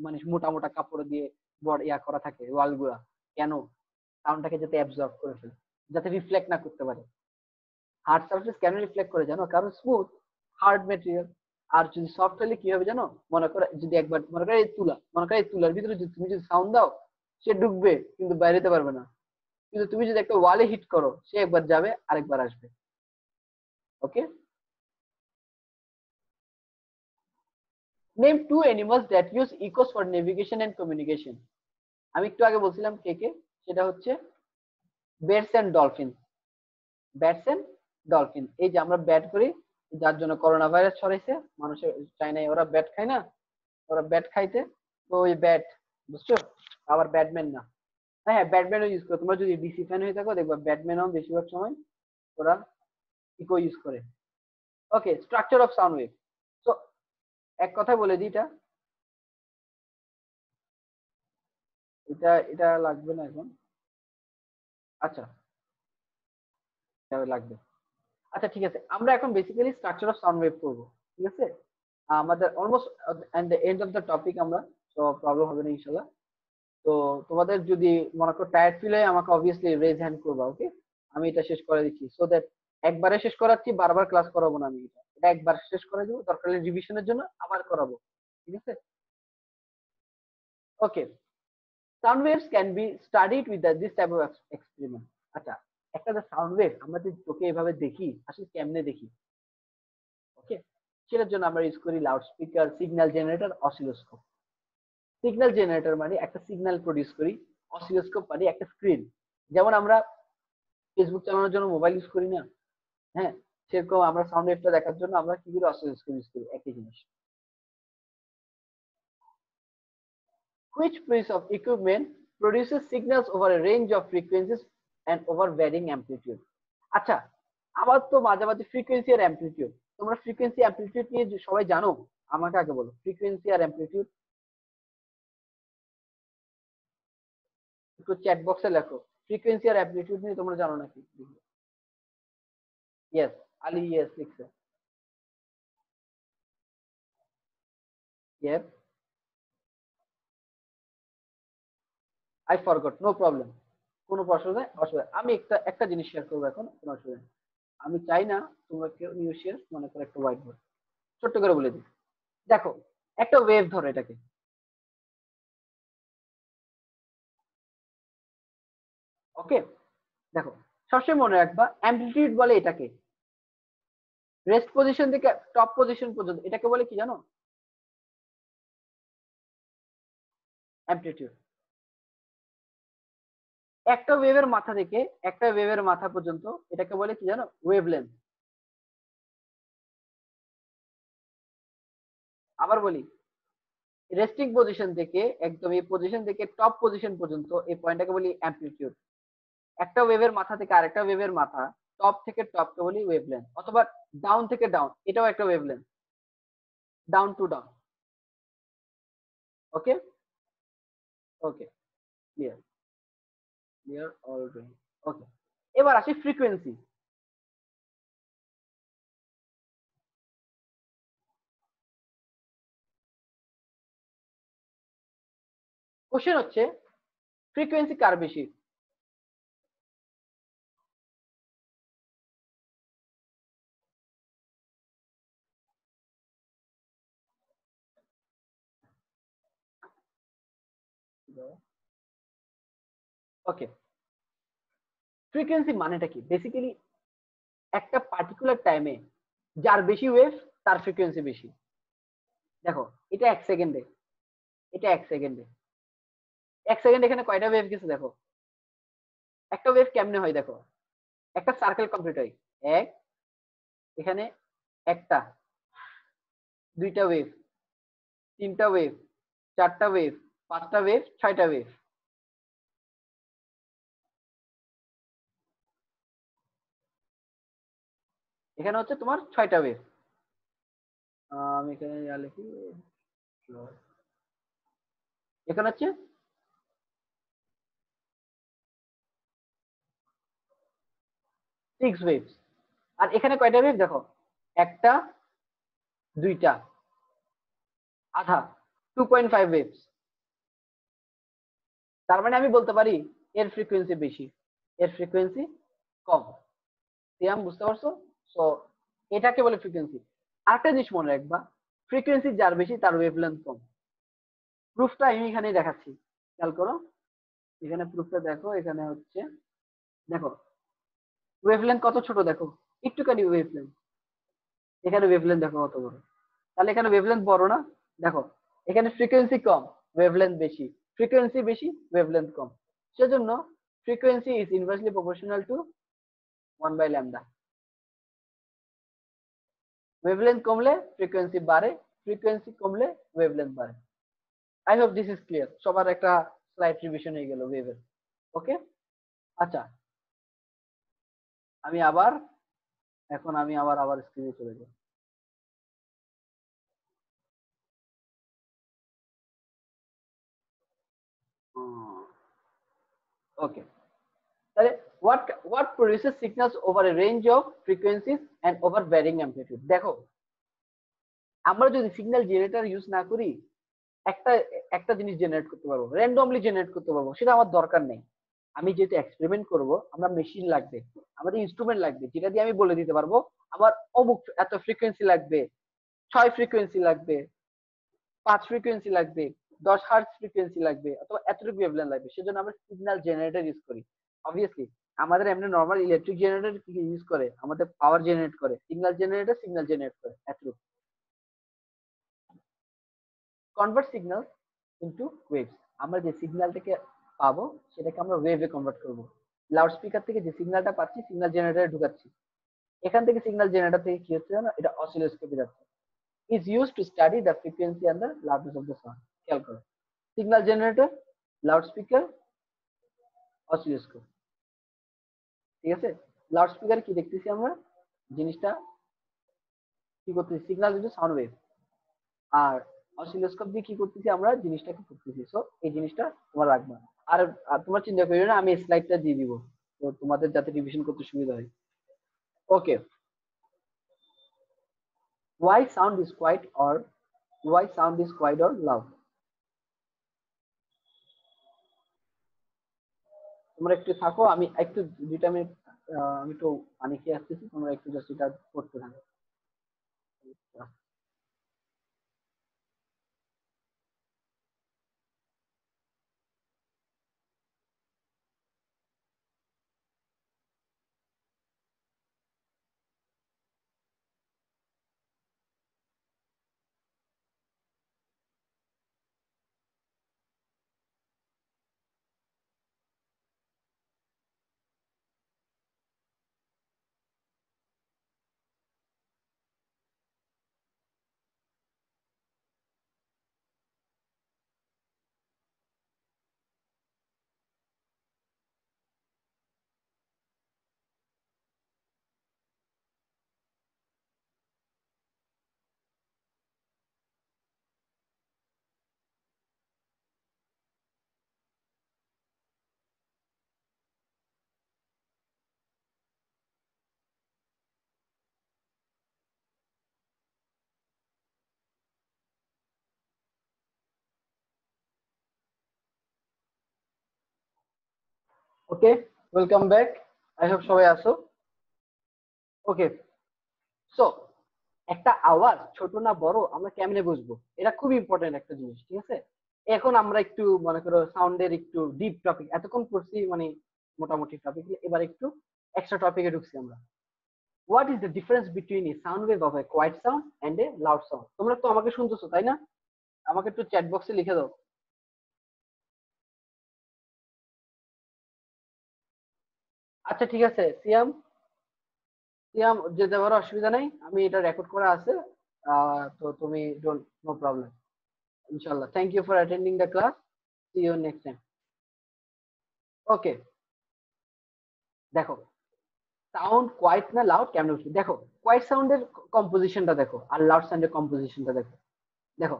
মানে মোটা মোটা কাপড় দিয়ে বড় ইয়া করা থাকে ওয়াল গুলা। কেন? সাউন্ডটাকে যাতে অ্যাবজর্ব করে ফেলে, যাতে রিফ্লেক্ট না করতে পারে। হার্ড সারফেস কেন রিফ্লেক্ট করে জানো? কারণ স্মুথ, হার্ড ম্যাটেরিয়াল। আর যদি সফট হলে কি হবে জানো? মনে করো যদি একবার মনে করো এই তুলা, মনে করো এই তুলার ভিতরে যদি তুমি যদি সাউন্ড দাও, সে ঢুকবে কিন্তু বাইরে যেতে পারবে না। কিন্তু তুমি যদি একটা ওয়ালে হিট করো, সে একবার যাবে আরেকবার আসবে। Okay, name two animals that use echoes for navigation and communication. আমি একটু আগে বলছিলাম কে কে, সেটা হচ্ছে bats and dolphin. Bats and dolphin, এই যে আমরা ব্যাট করি, যার জন্য করোনা ভাইরাস ছড়াইছে মানুষের, চাইনায় ওরা ব্যাট খায় না, ওরা ব্যাট খাইতে, তো ওই ব্যাট, বুঝছো? আবার ব্যাটম্যান না, হ্যাঁ হ্যাঁ ব্যাটম্যানও ইউজ করে। তোমরা যদি ডিসি ফ্যান হয়ে থাকো দেখবা ব্যাটম্যানও বেশিরভাগ সময় ওরা ইকো ইউজ করে। ওকে, স্ট্রাকচার অফ সাউন্ড ওয়েভ। তো এক কথা বলে দিই, এটা এটা এটা লাগবে না এখন। আচ্ছা, এটা লাগবে। আচ্ছা ঠিক আছে, আমরা এখন basically structure of sound wave করবো, ঠিক আছে? আমাদের almost and the end of the topic আমরা, তো প্রবলেম হবে না ইনশাল্লাহ। তো তোমাদের যদি মনে করো টায়ার্ড ফিল হয়, আমাকে অবভিয়াসলি রেজ হ্যান্ড করবা, ওকে? আমি এটা শেষ করে দিচ্ছি, সো দ্যাট একবারে শেষ করাচ্ছি, বারবার ক্লাস করাবো না। আমি এটা একবার শেষ করে দেবো, দরকার হলে রিভিশনের জন্য আবার করাবো, ঠিক আছে? Okay, sound waves can be studied with this type of experiment. আচ্ছা, একটা যে সাউন্ড ওয়েভ আমরা যে চোখে এভাবে দেখি, আসলে কেমনে দেখি? ওকে, সেটার জন্য আমরা ইউজ করি loud speaker, signal generator, oscilloscope. Signal generator মানে একটা সিগন্যাল প্রডিউস করি, অসিলোস্কোপ মানে একটা স্ক্রিন। যেমন আমরা ফেসবুক চালানোর জন্য মোবাইল ইউজ করি না, হ্যাঁ, সেরকম আমরা সাউন্ড ওয়েভটা দেখার জন্য আমরা কি করি? অসিলোস্কোপ ইউজ করি, একই জিনিস। Which piece of equipment produces signals over a range of frequencies and over varying amplitude? আচ্ছা, আবার তো মাঝে মাঝে ফ্রিকোয়েন্সি আর অ্যামপ্লিটিউড, তোমরা ফ্রিকোয়েন্সি অ্যামপ্লিটিউড নিয়ে সবাই জানো? আমাকে আগে বলো, ফ্রিকোয়েন্সি আর অ্যামপ্লিটিউড একটু চ্যাট বক্সে লেখো। ফ্রিকোয়েন্সি আর অ্যামপ্লিটিউড নিয়ে তোমরা জানো নাকি? ইয়েস, আলী ইয়েস লিখছে। Yes, I forgot, no problem, কোনো অসুবিধা। আমি একটা একটা জিনিস শেয়ার করবো এখন, কোনো অসুবিধা নেই। আমি চাই না তোমরা কেউ নিউ শেয়ার মনে করো একটা হোয়াইট বোর্ড, ছোট্ট করে বলে দিই। দেখো, একটা ওয়েভ ধরো এটাকে, ওকে? দেখো, সবসময় মনে রাখবা অ্যামপ্লিটিউড বলে এটাকে, রেস্ট পজিশন থেকে টপ পজিশন পর্যন্ত এটাকে বলে কি জানো? অ্যামপ্লিটিউড। একটা ওয়েভের মাথা থেকে একটা ওয়েভের মাথা পর্যন্ত এটাকে বলে কি জানো? ওয়েভলেন্থ। আবার বলি, রেস্টিং পজিশন থেকে একদম এই পজিশন থেকে টপ পজিশন পর্যন্ত এই পয়েন্টটাকে বলি অ্যামপ্লিটিউড। একটা ওয়েভের মাথা থেকে আরেকটা ওয়েভের মাথা, টপ থেকে টপকে বলি ওয়েভলেন্থ, অথবা ডাউন থেকে ডাউন, এটাও একটা wavelength, down to down. Okay, okay, clear, clear already. Okay, এবার আসি ফ্রিকোয়েন্সি। কোশ্চেন হচ্ছে ফ্রিকোয়েন্সি কার বেশি? ওকে, ফ্রিকোয়েন্সি মানেটা কি? বেসিক্যালি একটা পার্টিকুলার টাইমে যার বেশি ওয়েভ তার ফ্রিকোয়েন্সি বেশি। দেখো এটা 1 সেকেন্ডে, এটা 1 সেকেন্ডে, 1 সেকেন্ডে এখানে কয়টা ওয়েভ গেছে দেখো। একটা ওয়েভ কেমনে হয় দেখো, একটা সার্কেল কমপ্লিট হয়, এক, এখানে একটা, দুইটা ওয়েভ, তিনটা ওয়েভ, চারটা ওয়েভ, পাঁচটা ওয়েভ, ছয়টা ওয়েভ। এখানে হচ্ছে তোমার ছয়টা ওয়েভ। আমি এখানে লিখি, এখানে হচ্ছে 6 ওয়েভস। আর এখানে কয়টা ওয়েভ দেখো, একটা, দুইটা, আধা, 2.5 ওয়েভস। তার মানে আমি বলতে পারি এর ফ্রিকোয়েন্সি বেশি, এর ফ্রিকোয়েন্সি কম। সিয়াম বুঝতে পারছো? সো এটাকে বলে ফ্রিকোয়েন্সি। আরেকটা জিনিস মনে রাখবা, ফ্রিকোয়েন্সি যার বেশি তার ওয়েভলেন্থ কম। প্রুফটা আমি এখানেই দেখাচ্ছি, খেয়াল করো। এখানে প্রুফটা দেখো, এখানে হচ্ছে দেখো ওয়েভলেন্থ কত ছোট দেখো, একটুখানি ওয়েভলেন্থ। এখানে ওয়েভলেন্থ দেখো কত বড়। তাহলে এখানে ওয়েভলেন্থ বড় না? দেখো এখানে ফ্রিকোয়েন্সি কম, ওয়েভলেন্থ বেশি, ফ্রিকোয়েন্সি বেশি, ওয়েভলেন্থ কম। সেজন্য frequency is inversely proportional to 1/λ। Wavelength কমলে ফ্রিকোয়েন্সি বাড়ে, ফ্রিকোয়েন্সি কমলে ওয়েভলেন্থ বাড়ে। I hope this is clear. সবার একটা স্লাইড রিভিশন হয়ে গেল ওয়েভের। ওকে, আচ্ছা আমি আবার, এখন আমি আবার স্ক্রিনে চলে যাই। ওকে, তাহলে what produces signals over a range of frequencies and over varying amplitude? দেখো আমরা যদি সিগন্যাল জেনারেটর ইউজ না করি, একটা একটা জিনিস জেনারেট করতে পারবো, র্যান্ডমলি জেনারেট করতে পারবো, সেটা আমার দরকার নেই। আমি যেহেতু এক্সপেরিমেন্ট করব, আমরা মেশিন লাগবে, আমাদের ইনস্ট্রুমেন্ট লাগবে, যেটা দিয়ে আমি বলে দিতে পারবো আমার অমুক এত ফ্রিকোয়েন্সি লাগবে, 6 ফ্রিকোয়েন্সি লাগবে, 5 ফ্রিকোয়েন্সি লাগবে, 10 হার্টজ ফ্রিকোয়েন্সি লাগবে, অথবা এতটুকু ওয়েভলেন্থ লাগবে। সেজন্য আমরা সিগন্যাল জেনারেটর ইউজ করি। অবভিয়াসলি আমাদের এমনি নর্মাল ইলেকট্রিক জেনারেটর কি ইউজ করে, আমাদের পাওয়ার জেনারেট করে, সিগন্যাল জেনারেট করে এতটুকু। কনভার্ট সিগন্যাল ইনটু ওয়েভস, আমরা যে সিগন্যালটাকে পাবো সেটাকে আমরা ওয়েভে কনভার্ট করব। লাউড স্পিকার থেকে যে সিগন্যালটা পাচ্ছি সিগন্যাল জেনারেটরে ঢুকাচ্ছি, এখান থেকে সিগন্যাল জেনারেটর থেকে কি হচ্ছে জানো, এটা অসিলোস্কোপে যাচ্ছে। is used to study the frequency and the loudness of the sound. খেয়াল করো, signal generator, loud speaker, oscilloscope. ঠিক আছে, লাউড স্পিকার কি দেখতেছি আমরা, জিনিসটা কি করতেছি, সিগন্যাল কিন্তু সাউন্ড ওয়েভ। আর অসিলোস্কোপ দিয়ে কি করতেছি আমরা, জিনিসটাকে করতেছি। সো এই জিনিসটা তোমার রাখবা। আর তোমার চিন্তা করিও না, আমি স্লাইডটা দিয়ে দিব তো তোমাদের যাতে রিভিশন করতে সুবিধা হয়। ওকে, why sound is quiet or loud? তোমরা একটু থাকো, আমি একটু 2 মিনিট, আমি একটু পানি খেয়ে আসতেছি, তোমরা একটু জাস্ট এটা করতে থাকো। ওকে, ওয়েলকাম ব্যাক। আই হোপ সবাই আছো। ওকে, সো একটা আওয়াজ ছোট না বড় আমরা কেমনে বুঝবো, এটা খুব ইম্পর্টেন্ট একটা জিনিস। ঠিক আছে, এখন আমরা একটু মনে করো সাউন্ডের একটু ডিপ টপিক, এতক্ষণ পড়ছি মানে মোটামুটি টপিক, এবার একটু এক্সট্রা টপিকে ঢুকছি আমরা। What is the difference between a sound wave of a quiet sound and a loud sound? তোমরা তো আমাকে শুনতেছো তাই না? আমাকে একটু চ্যাট বক্সে লিখে দাও। আচ্ছা ঠিক আছে সিয়াম, সিয়াম যেতে পারো, অসুবিধা নেই, আমি এটা রেকর্ড করা আছে। তো তুমি ডোন্ট, নো প্রবলেম, ইনশাআল্লাহ। Thank you for attending the class, see you next time. Okay, দেখো সাউন্ড কোয়াইট না লাউড কেমন উঠছে, দেখো কোয়াইট সাউন্ডের কম্পোজিশনটা দেখো আর লাউড সাউন্ডের কম্পোজিশনটা দেখো। দেখো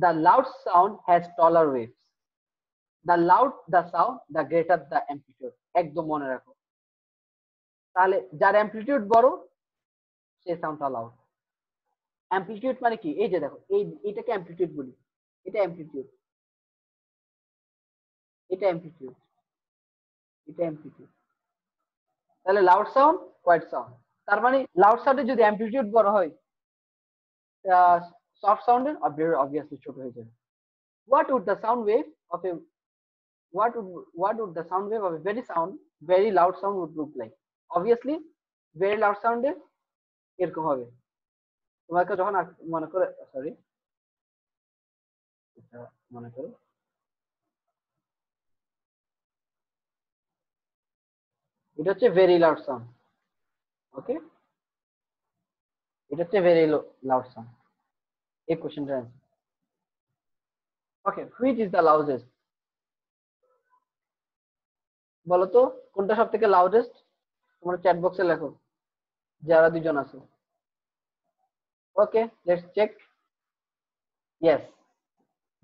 the loud sound has taller waves, the loud the sound the greater the amplitude, একদম মনে রাখো। তাহলে যার অ্যাম্পলিটিউড বড় সেই সাউন্ডটা লাউড। অ্যাম্পলিটিউড মানে কি, এই যে দেখো এইটাকে অ্যাম্পলিটিউড বলি, এটা অ্যাম্পলিটিউড, এটা অ্যাম্পলিটিউড, এটা অ্যাম্পলিটিউড। তাহলে লাউড সাউন্ড কোয়াইট সাউন্ড, তার মানে লাউড সাউন্ডের যদি অ্যাম্পলিটিউড বড় হয়, সফট সাউন্ডের অবভিয়াসলি ছোট হয়ে যাবে। what would the sound wave of a what would the sound wave of a very loud sound would look like? Obviously very loud sound এর এরকম হবে। তোমাকে যখন মনে করো, সরি মনে করো এটা হচ্ছে ভেরি লাউড সাউন্ড, ওকে, এটা হচ্ছে ভেরি লাউড সাউন্ড, এই কোশ্চেনটার answer. Okay, which is the loudest, বলো তো কোনটা সব থেকে লাউডেস্ট? তোমরা চ্যাট বক্সে লেখো যারা দুজন আছে। Okay, let's check. Yes,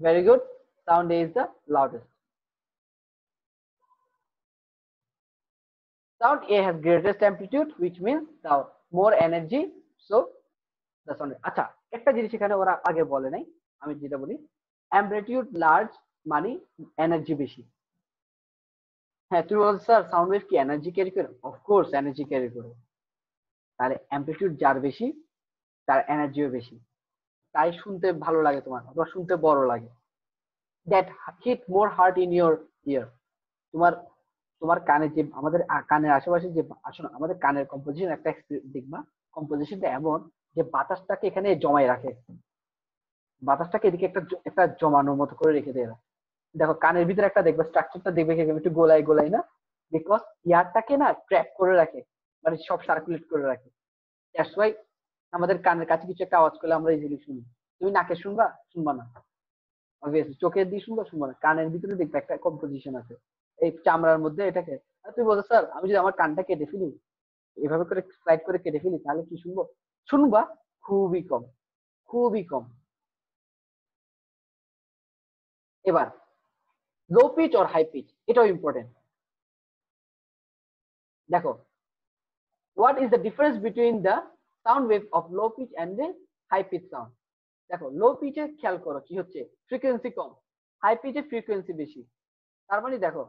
very good, sound A is the loudest. Sound A has greatest amplitude, which means the more energy, so the sound. আচ্ছা, একটা জিনিস এখানে ওরা আগে বলে নাই, আমি যেটা বলি, amplitude large মানে এনার্জি বেশি। হ্যাঁ তুমি বলছো স্যার সাউন্ড ওয়েভ কি এনার্জি ক্যারি করে? অফকোর্স এনার্জি ক্যারি করে। তাহলে অ্যাম্পলিটিউড যার বেশি তার এনার্জিও বেশি, তাই শুনতে ভালো লাগে তোমার, অথবা শুনতে বড় লাগে। That hit more hurt in your ear. তোমার তোমার কানে যে আমাদের কানের আশেপাশে যে আসলে আমাদের কানের কম্পোজিশন একটা দেখবা, কম্পোজিশনটা এমন যে বাতাসটাকে এখানে জমায় রাখে, বাতাসটাকে এদিকে একটা একটা জমানোর মতো করে রেখে দেয়। দেখো কানের ভিতরে একটা দেখবে স্ট্রাকচারটা দেখবে একটু গোলাই গোলাই না, বিকজ ইয়ারটাকে না ট্র্যাপ করে রাখে, মানে সব সার্কুলেট করে রাখে। দ্যাটস ওয়াই আমাদের কানের কাছে কিছু একটা আওয়াজ করলে আমরা ইজিলি শুনি। তুমি নাকে শুনবা, শুনবা না, অবভিয়াসলি চোখের দিয়ে শুনবা, শুনবা না, কানের ভিতরে দেখবে একটা কম্পোজিশন আছে এই চামড়ার মধ্যে এটাকে। আর তুই বলছো স্যার আমি যদি আমার কানটা কেটে ফেলি, এভাবে করে স্লাইড করে কেটে ফেলি, তাহলে কি শুনবো? শুনবা, খুবই কম, খুবই কম। এবার লো পিচ আর হাই পিচ, এটাও ইম্পর্টেন্ট। দেখো what is the difference between the sound wave of low pitch and the high pitch sound? দেখো লো পিচে খেয়াল করো কি হচ্ছে, ফ্রিকোয়েন্সি কম, হাই পিচে ফ্রিকোয়েন্সি বেশি। তার মানে দেখো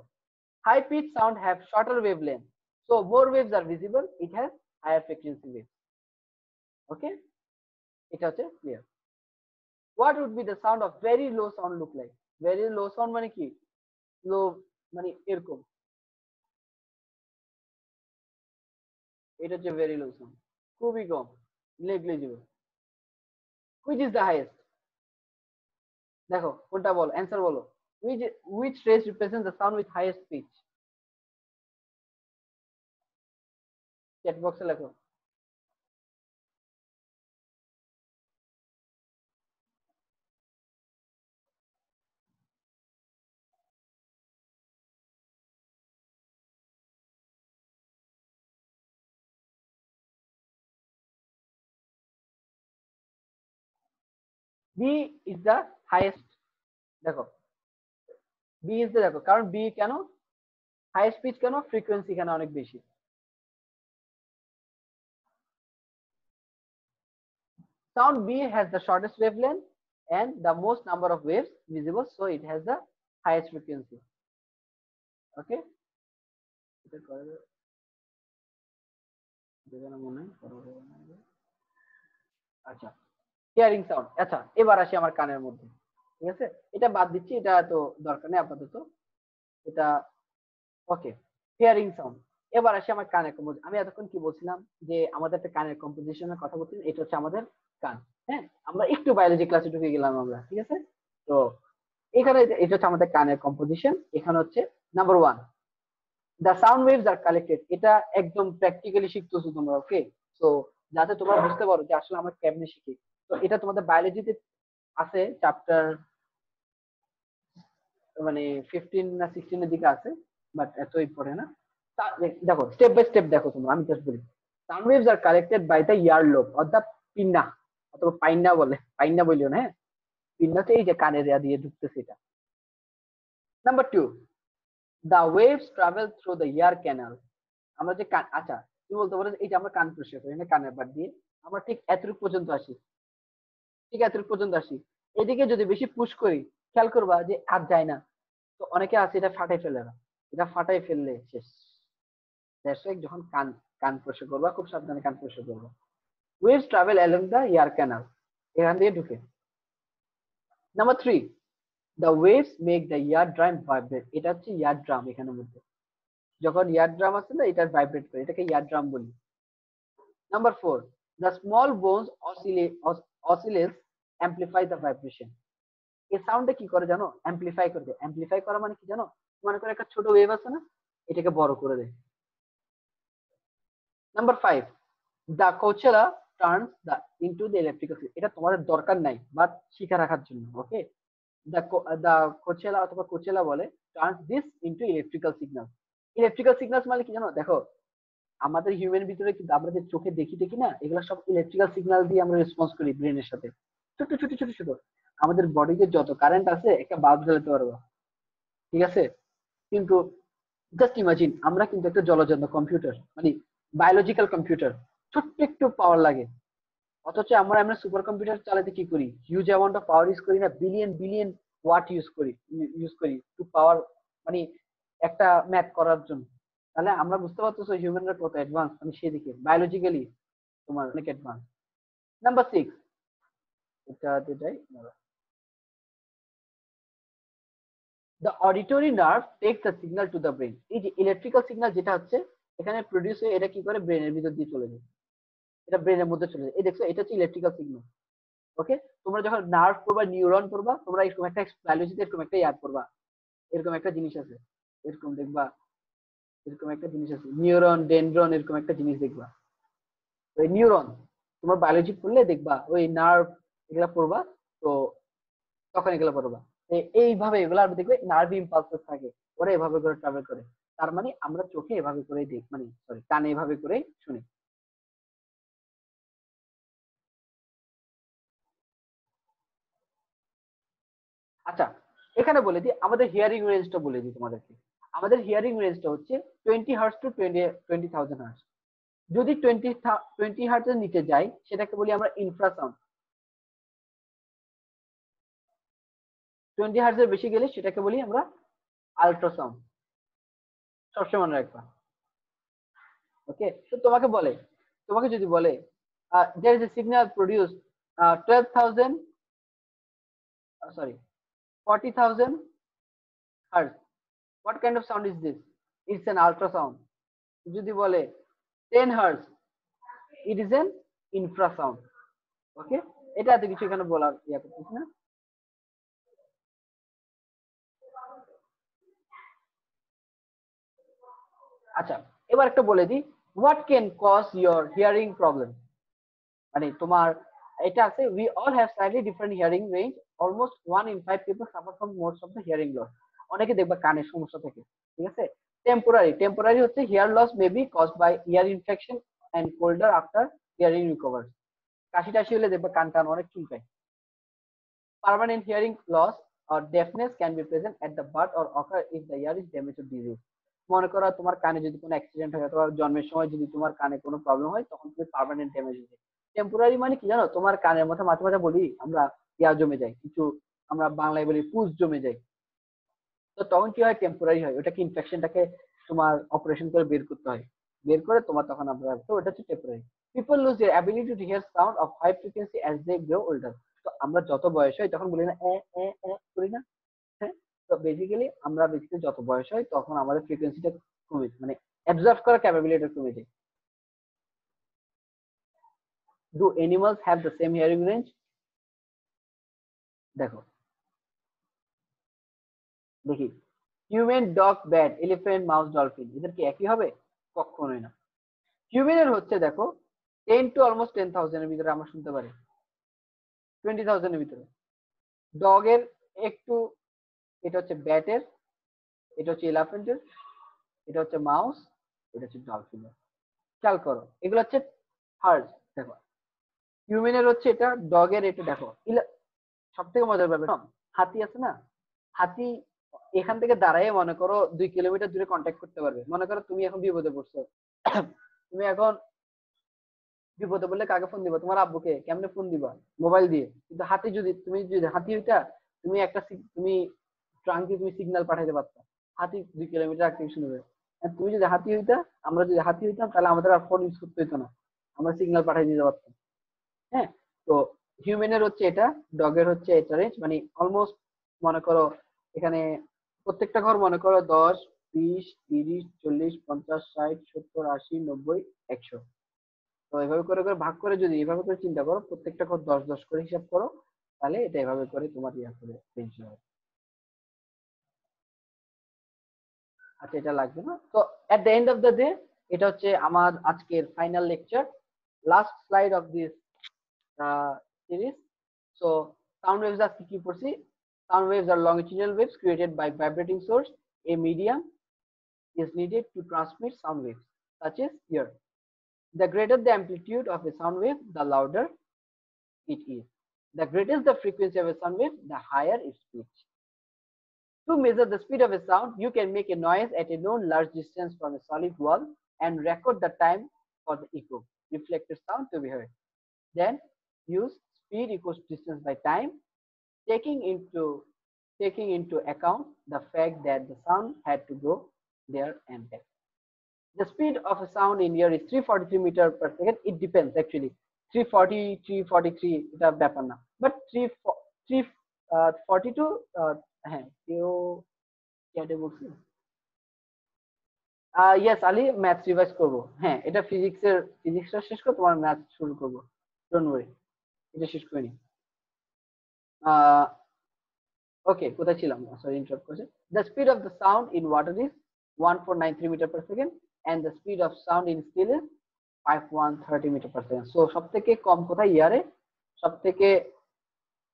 high pitch sound have shorter wavelength, so more waves are visible, it has higher frequency waves. Okay, এটা হচ্ছে clear. What would be the sound of very low sound look like? Very low sound মানে কি, low মানে এরকম, এটা হচ্ছে very low sound, খুবই কম, negligible. Which is the highest? দেখো কোনটা বলো, অ্যান্সার বলো। which race represents the sound with highest pitch? Chat বক্সে লেখো। B is the highest, দেখো B is the, দেখো কারণ B কেন হাইয়েস্ট পিচ, কেন ফ্রিকোয়েন্সি এখানে অনেক বেশি। Sound B has the shortest wavelength and the most number of waves visible, so it has the highest frequency. Okay, আচ্ছা hearing sound. আচ্ছা এবার আসি আমার কানের মধ্যে, ঠিক আছে, এটা বাদ দিচ্ছি, এটা তো দরকার নেই আপাতত, এটা ওকে। Hearing sound. এবার আসি আমার কানের কম্পোজিশন। আমি এতক্ষণ কি বলছিলাম যে আমাদের একটা কানের কম্পোজিশনের কথা বলছিলাম, এটা হচ্ছে আমাদের কান। হ্যাঁ, আমরা একটু বায়োলজি ক্লাসে ঢুকে গেলাম আমরা, ঠিক আছে। তো এখানে এটা হচ্ছে আমাদের কানের কম্পোজিশন। এখানে হচ্ছে number 1, the sound waves are collected. এটা একদম প্র্যাকটিক্যালি শিখতেছো তোমরা, ওকে। তো যাতে তোমরা বুঝতে পারো যে আসলে আমরা কেমনে শিখি, তো এটা তোমাদের বায়োলজিতে আছে চ্যাপ্টার মানে 15 না 16 এর দিকে আছে, বাট এত ইম্পর্টেন্ট না। দেখো স্টেপ বাই স্টেপ দেখো তোমরা, আমি জাস্ট বলি। Sound waves are collected by the ear lobe or the pinna, অথবা পাইন্না বলে, পাইন্না বলিও না, হ্যাঁ। পিন্না তো এই যে কানের দিয়ে ঢুকতেছে এটা। Number 2, the waves travel through the year canal. আমরা যে আচ্ছা, তুমি বলতে পারো এই যে আমরা কান পরিষ্কার করি না কানের বাট দিয়ে, আমরা ঠিক এতটুকু পর্যন্ত আসি, ঠিক এতটুকু পর্যন্ত আসি। এদিকে যদি বেশি পুশ করি, খেয়াল করবা যে আর যায় না। তো অনেকে আছে এটা ফাটাই ফেলে না, এটা ফাটাই ফেললে শেষ। যখন কান কান পরিষ্কার করবা, খুব সাবধানে কান পরিষ্কার করবা। Waves travel along the year canal, এখান দিয়ে ঢুকে। Number 3, the waves make the year drum vibrate. এটা হচ্ছে ইয়ার ড্রাম, এখানের মধ্যে যখন ইয়ার ড্রাম আছে না, এটা ভাইব্রেট করে, এটাকে ইয়ার ড্রাম বলি। Number 4, the small bones oscillates amplify the vibration. এই সাউন্ডটা কি করে জানো? অ্যাম্পলিফাই করে দেয়। অ্যাম্পলিফাই করা মানে কি জানো? মনে করে একটা ছোট ওয়েভ আছে না, এটাকে বড় করে দেয়। Number 5, the Coachella turns the into the electrical signal. এটা তোমাদের দরকার নাই, বাট শিখে রাখার জন্য, ওকে। the Coachella অথবা Coachella বলে turns this into electrical signal. Electrical signals মানে কি জানো? দেখো আমাদের হিউম্যান ভিতরে কিন্তু আমরা যে চোখে দেখি দেখি না, এগুলো সব ইলেকট্রিক্যাল সিগন্যাল দিয়ে আমরা রেসপন্স করি ব্রেনের সাথে। ছোট ছোট ছোট ছোট আমাদের বডিতে যত কারেন্ট আছে একটা বাল্ব জ্বালাতে পারবো, ঠিক আছে। কিন্তু জাস্ট ইমাজিন, আমরা কিন্তু একটা জলযন্ত্র কম্পিউটার, মানে বায়োলজিক্যাল কম্পিউটার, ছোট্ট একটু পাওয়ার লাগে। অথচ আমরা সুপার কম্পিউটার চালাতে কি করি? Huge amount of power use করি না, বিলিয়ন বিলিয়ন ওয়াট ইউজ করি টু পাওয়ার, মানে একটা ম্যাথ করার জন্য। তাহলে আমরা বুঝতে পারতেছো হিউম্যানরা কত অ্যাডভান্স, মানে সেদিকে বায়োলজিক্যালি তোমার অনেক অ্যাডভান্স। নাম্বার 6, এটাতে যাই। The auditory nerve tax the signal to the brain. এই যে ইলেকট্রিক্যাল সিগন্যাল যেটা হচ্ছে এখানে প্রডিউস হয়ে, এটা কি করে ব্রেনের ভিতর দিয়ে চলে যায়, এটা ব্রেনের মধ্যে চলে যায়। এই দেখছো, এটা হচ্ছে ইলেকট্রিক্যাল সিগন্যাল, ওকে। তোমরা যখন নার্ভ পড়বা, নিউরন পড়বা, তোমরা এরকম একটা বায়োলজিতে এরকম একটা ইয়াদ করবা, এরকম একটা জিনিস আছে, এরকম দেখবা, এরকম একটা জিনিস আছে, নিউরন ডেনড্রন, এরকম একটা জিনিস দেখবা। ওই নিউরন তোমার বায়োলজি পড়লে দেখবা, ওই নার্ভ এগুলা পড়বা, তো তখন এগুলো পড়বা। এইভাবে এগুলা দেখবে নার্ভ ইম্পালসেস থাকে, ওরা এভাবে করে ট্রাভেল করে। তার মানে আমরা চোখে এভাবে করে দেখ, মানে সরি কানে এভাবে করে শুনি। আচ্ছা, এখানে বলে দিই আমাদের হিয়ারিং রেঞ্জটা বলে দিই তোমাদেরকে। আমাদের হিয়ারিং রেঞ্জটা হচ্ছে 20 হার্টজ টু 20,000 হার্টজ। যদি 20 হার্টজের নিচে যায় সেটাকে বলি আমরা ইনফ্রাসাউন্ড। 20 হার্টজের বেশি গেলে সেটাকে বলি আমরা আল্ট্রাসাউন্ড। সবসময় মনে রাখবা, ওকে। তো তোমাকে যদি বলে there is a signal produced 12,000 sorry 40,000 hertz, what kind of sound is this? It's an ultrasound. যদি বলে 10 hertz, it is an infrasound, ওকে। এটা এত কিছু এখানে বলার ইয়া করতেছি না। আচ্ছা, এবার একটা বলে দিই, what can cause your hearing problem। মানে তোমার এটা আছে, we all have slightly different hearing range, almost 1 in 5 people suffer from most of the hearing loss। অনেকে দেখবা কানের সমস্যা থাকে, ঠিক আছে। টেম্পোরারি হচ্ছে hear loss may be caused by ear infection and colder after hearing recovers। কাশি টাশি হলে দেখবা কান টান অনেক চুলকায়। Permanent hearing loss or deafness can be present at the birth or occur if the ear is damaged or diseased। মনে করো তোমার কানে যদি কোনো অ্যাক্সিডেন্ট হয় অথবা জন্মের সময় যদি তোমার কানে কোনো প্রবলেম হয়, তখন তুমি পার্মানেন্ট ড্যামেজ হয়ে যায়। টেম্পোরারি মানে কি জানো? তোমার কানের মধ্যে মাঝে মাঝে বলি আমরা ইয়া জমে যায় কিছু, আমরা বাংলায় বলি পুজ জমে যায়। তো তখন কি হয়? টেম্পোরারি হয়, ওটাকে ইনফেকশনটাকে তোমার অপারেশন করে বের করতে হয়, বের করে তোমার তখন আমরা, তো ওটা হচ্ছে temporary. People lose their ability to hear sound of high frequency as they grow older. তো তো আমরা যত বয়স হয় তখন বলি না এ এ এ করি না? হ্যাঁ, তো বেসিক্যালি আমরা বেসিক্যালি যত বয়স হয় তখন আমাদের ফ্রিকোয়েন্সিটা কমে, মানে অ্যাবজর্ব করার ক্যাপাবিলিটি কমে যায়। Do animals have the same hearing range? দেখো দেখি, human, dog, bat, elephant, mouse, dolphin, এদের কি একই হবে? কখনোই না। হিউম্যানের হচ্ছে দেখো 10 to almost 10,000 এর ভিতরে আমরা শুনতে পারি, 20,000 এর ভিতরে। ডগের একটু, এটা হচ্ছে ব্যাটের, এটা হচ্ছে এলিফ্যান্টের, এটা হচ্ছে মাউস, এটা হচ্ছে ডলফিনের। খেয়াল করো এগুলো হচ্ছে হার্জ। দেখো হিউম্যানের হচ্ছে এটা, ডগের এটা। দেখো সব থেকে মজার ব্যাপার, হাতি আছে না, হাতি এখান থেকে দাঁড়ায় মনে করো 2 কিলোমিটার দূরে কন্ট্যাক্ট করতে পারবে। মনে করো তুমি এখন বিপদে পড়ছো, তুমি এখন বিপদে পড়লে কাকে ফোন দিবা? তোমার আব্বুকে। কেমনে ফোন দিবা? মোবাইল দিয়ে। কিন্তু হাতি যদি, তুমি যদি হাতি হইতা, তুমি একটা তুমি ট্রাঙ্কে তুমি সিগন্যাল পাঠাইতে পারতা, হাতি 2 কিলোমিটার আগ থেকে শুনবে। আর তুমি যদি হাতি হইতা, আমরা যদি হাতি হইতাম, তাহলে আমাদের আর ফোন ইউজ করতে হইতো না, আমরা সিগন্যাল পাঠাই দিতে পারতাম। হ্যাঁ, তো হিউম্যানের হচ্ছে এটা, ডগের হচ্ছে এটা রেঞ্জ, মানে অলমোস্ট মনে করো এখানে প্রত্যেকটা ঘর মনে করো 10, 20, 30, 40, 50, 60, 70, 80, 90, 100। তো এভাবে করে করে ভাগ করে যদি এভাবে করে চিন্তা করো, প্রত্যেকটা ঘর 10 10 করে হিসাব করো, তাহলে এটা এভাবে করে তোমার ইয়া করে রেঞ্জ হবে। আচ্ছা, এটা লাগবে না তো। At the end of the day, এটা হচ্ছে আমার আজকের final lecture, last slide of this series. So sound waves are কি পড়ছি? Sound waves are longitudinal waves created by vibrating source. A medium is needed to transmit sound waves, such as ear. The greater the amplitude of a sound wave, the louder it is. The greater the frequency of a sound wave, the higher its pitch. To measure the speed of a sound, you can make a noise at a known large distance from a solid wall and record the time for the echo reflected sound to be heard. Then use speed equals distance by time, taking into account the fact that the sound had to go there and back. The speed of a sound in ear is 343 meter per second. It depends actually. 340, 343 এটা ব্যাপার না, but 342 হ্যাঁ কেউ চ্যাটে বলছি। Yes Ali, maths revise করবো। হ্যাঁ, এটা ফিজিক্সটা শেষ করে তোমার ম্যাথ শুরু করবো, ডোন্ট ওয়ারি, এটা শেষ করে নি। ওকে, কোথায় ছিলাম? সরি, ইন্টারাপ্ট করেছে। The speed of the sound in water is 1493 metre per second and the speed of sound in steel is 5130 metre per second. So সব থেকে কম কোথায়? ইয়ারে। সব থেকে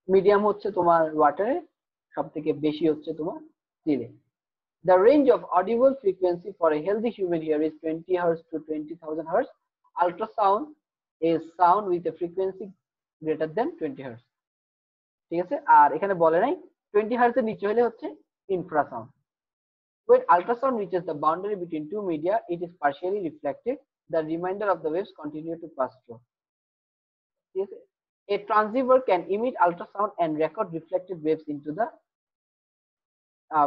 মিডিয়াম হচ্ছে তোমার ওয়াটারে, সব থেকে বেশি হচ্ছে তোমার স্টিলে। The range of audible frequency for a healthy human ear is 20 Hz to 20,000 Hz. Ultrasound is sound with a frequency greater than 20 Hz. ঠিক আছে, আর এখানে বলে নাই 20 Hz এর নিচে হলে হচ্ছে infrasound. When ultrasound reaches the boundary between two media, it is partially reflected. The remainder of the waves continue to pass through. Yes. A transceiver can emit ultrasound and record reflected waves into the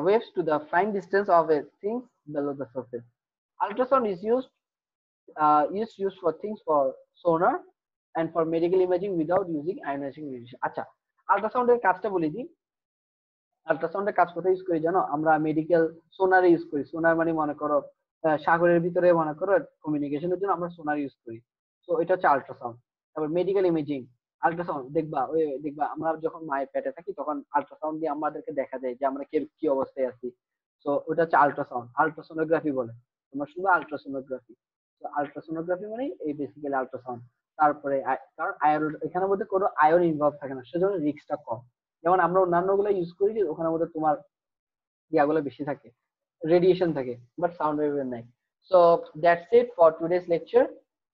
waves to the fine distance of a things below the surface. Ultrasound is used for things for sonar and for medical imaging without using ionizing radiation. আচ্ছা, আল্ট্রাসাউন্ডের কাজটা বলে দিই। আল্ট্রাসাউন্ডের কাজ কোথায় use করি জানো? আমরা medical সোনারে use করি। সোনার মানে মনে করো সাগরের ভিতরে মনে করো কমিউনিকেশনের জন্য আমরা সোনার ইউজ করি। তো এটা হচ্ছে আল্ট্রাসাউন্ড। তারপর মেডিকেল ইমেজিং, আল্ট্রাসাউন্ড দেখবা আমরা যখন মায়ের পেটে থাকি তখন আল্ট্রাসাউন্ড দিয়ে আমাদেরকে দেখা যায় যে আমরা কি অবস্থায় আছি। তো ওটা হচ্ছে আল্ট্রাসাউন্ড, আল্ট্রাসোনোগ্রাফি বলে। তোমরা শুনবা আল্ট্রাসোনোগ্রাফি। তো আল্ট্রাসোনোগ্রাফি মানে এই বেসিক্যালি আল্ট্রাসাউন্ড। তারপরে কারণ এখানের মধ্যে কোনো আয়ন ইনভলভ থাকে না, সেজন্য রিস্কটা কম। যেমন আমরা অন্যান্য গুলো ইউজ করি যে ওখানের মধ্যে তোমার ইয়াগুলো বেশি থাকে, রেডিয়েশন থাকে, বাট সাউন্ড ওয়েভের নাই। So that's it for today's lecture.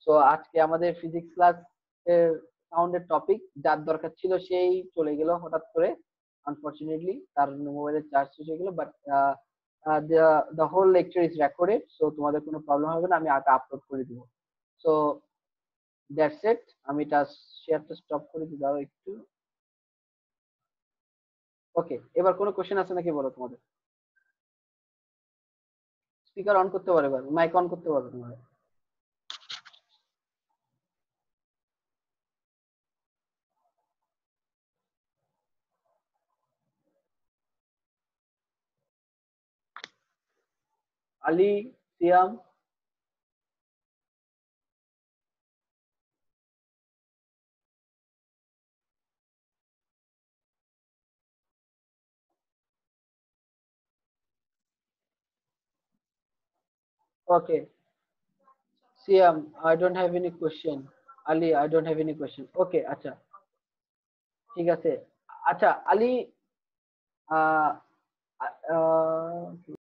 So আজকে আমাদের ফিজিক্স ক্লাস এর সাউন্ডের টপিক যার দরকার ছিল সেই চলে গেল হঠাৎ করে, আনফরচুনেটলি তার মোবাইলের চার্জ শেষ হয়ে গেল। But the whole lecture is recorded, so তোমাদের কোনো প্রবলেম হবে না, আমি আটা আপলোড করে দিব। So that's it. আমি এটা শেয়ারটা স্টপ করে দিই, দাও একটু। ওকে, এবার কোনো কোশ্চেন আছে নাকি বলো তোমাদের? স্পিকার অন করতে পারো, এবার মাইক অন করতে পারো তোমাদের। Ali, Siyam, okay, Siyam, I don't have any question. Ali, I don't have any question. Okay, আচ্ছা, ঠিক আছে। আচ্ছা, আলী, আহ আহ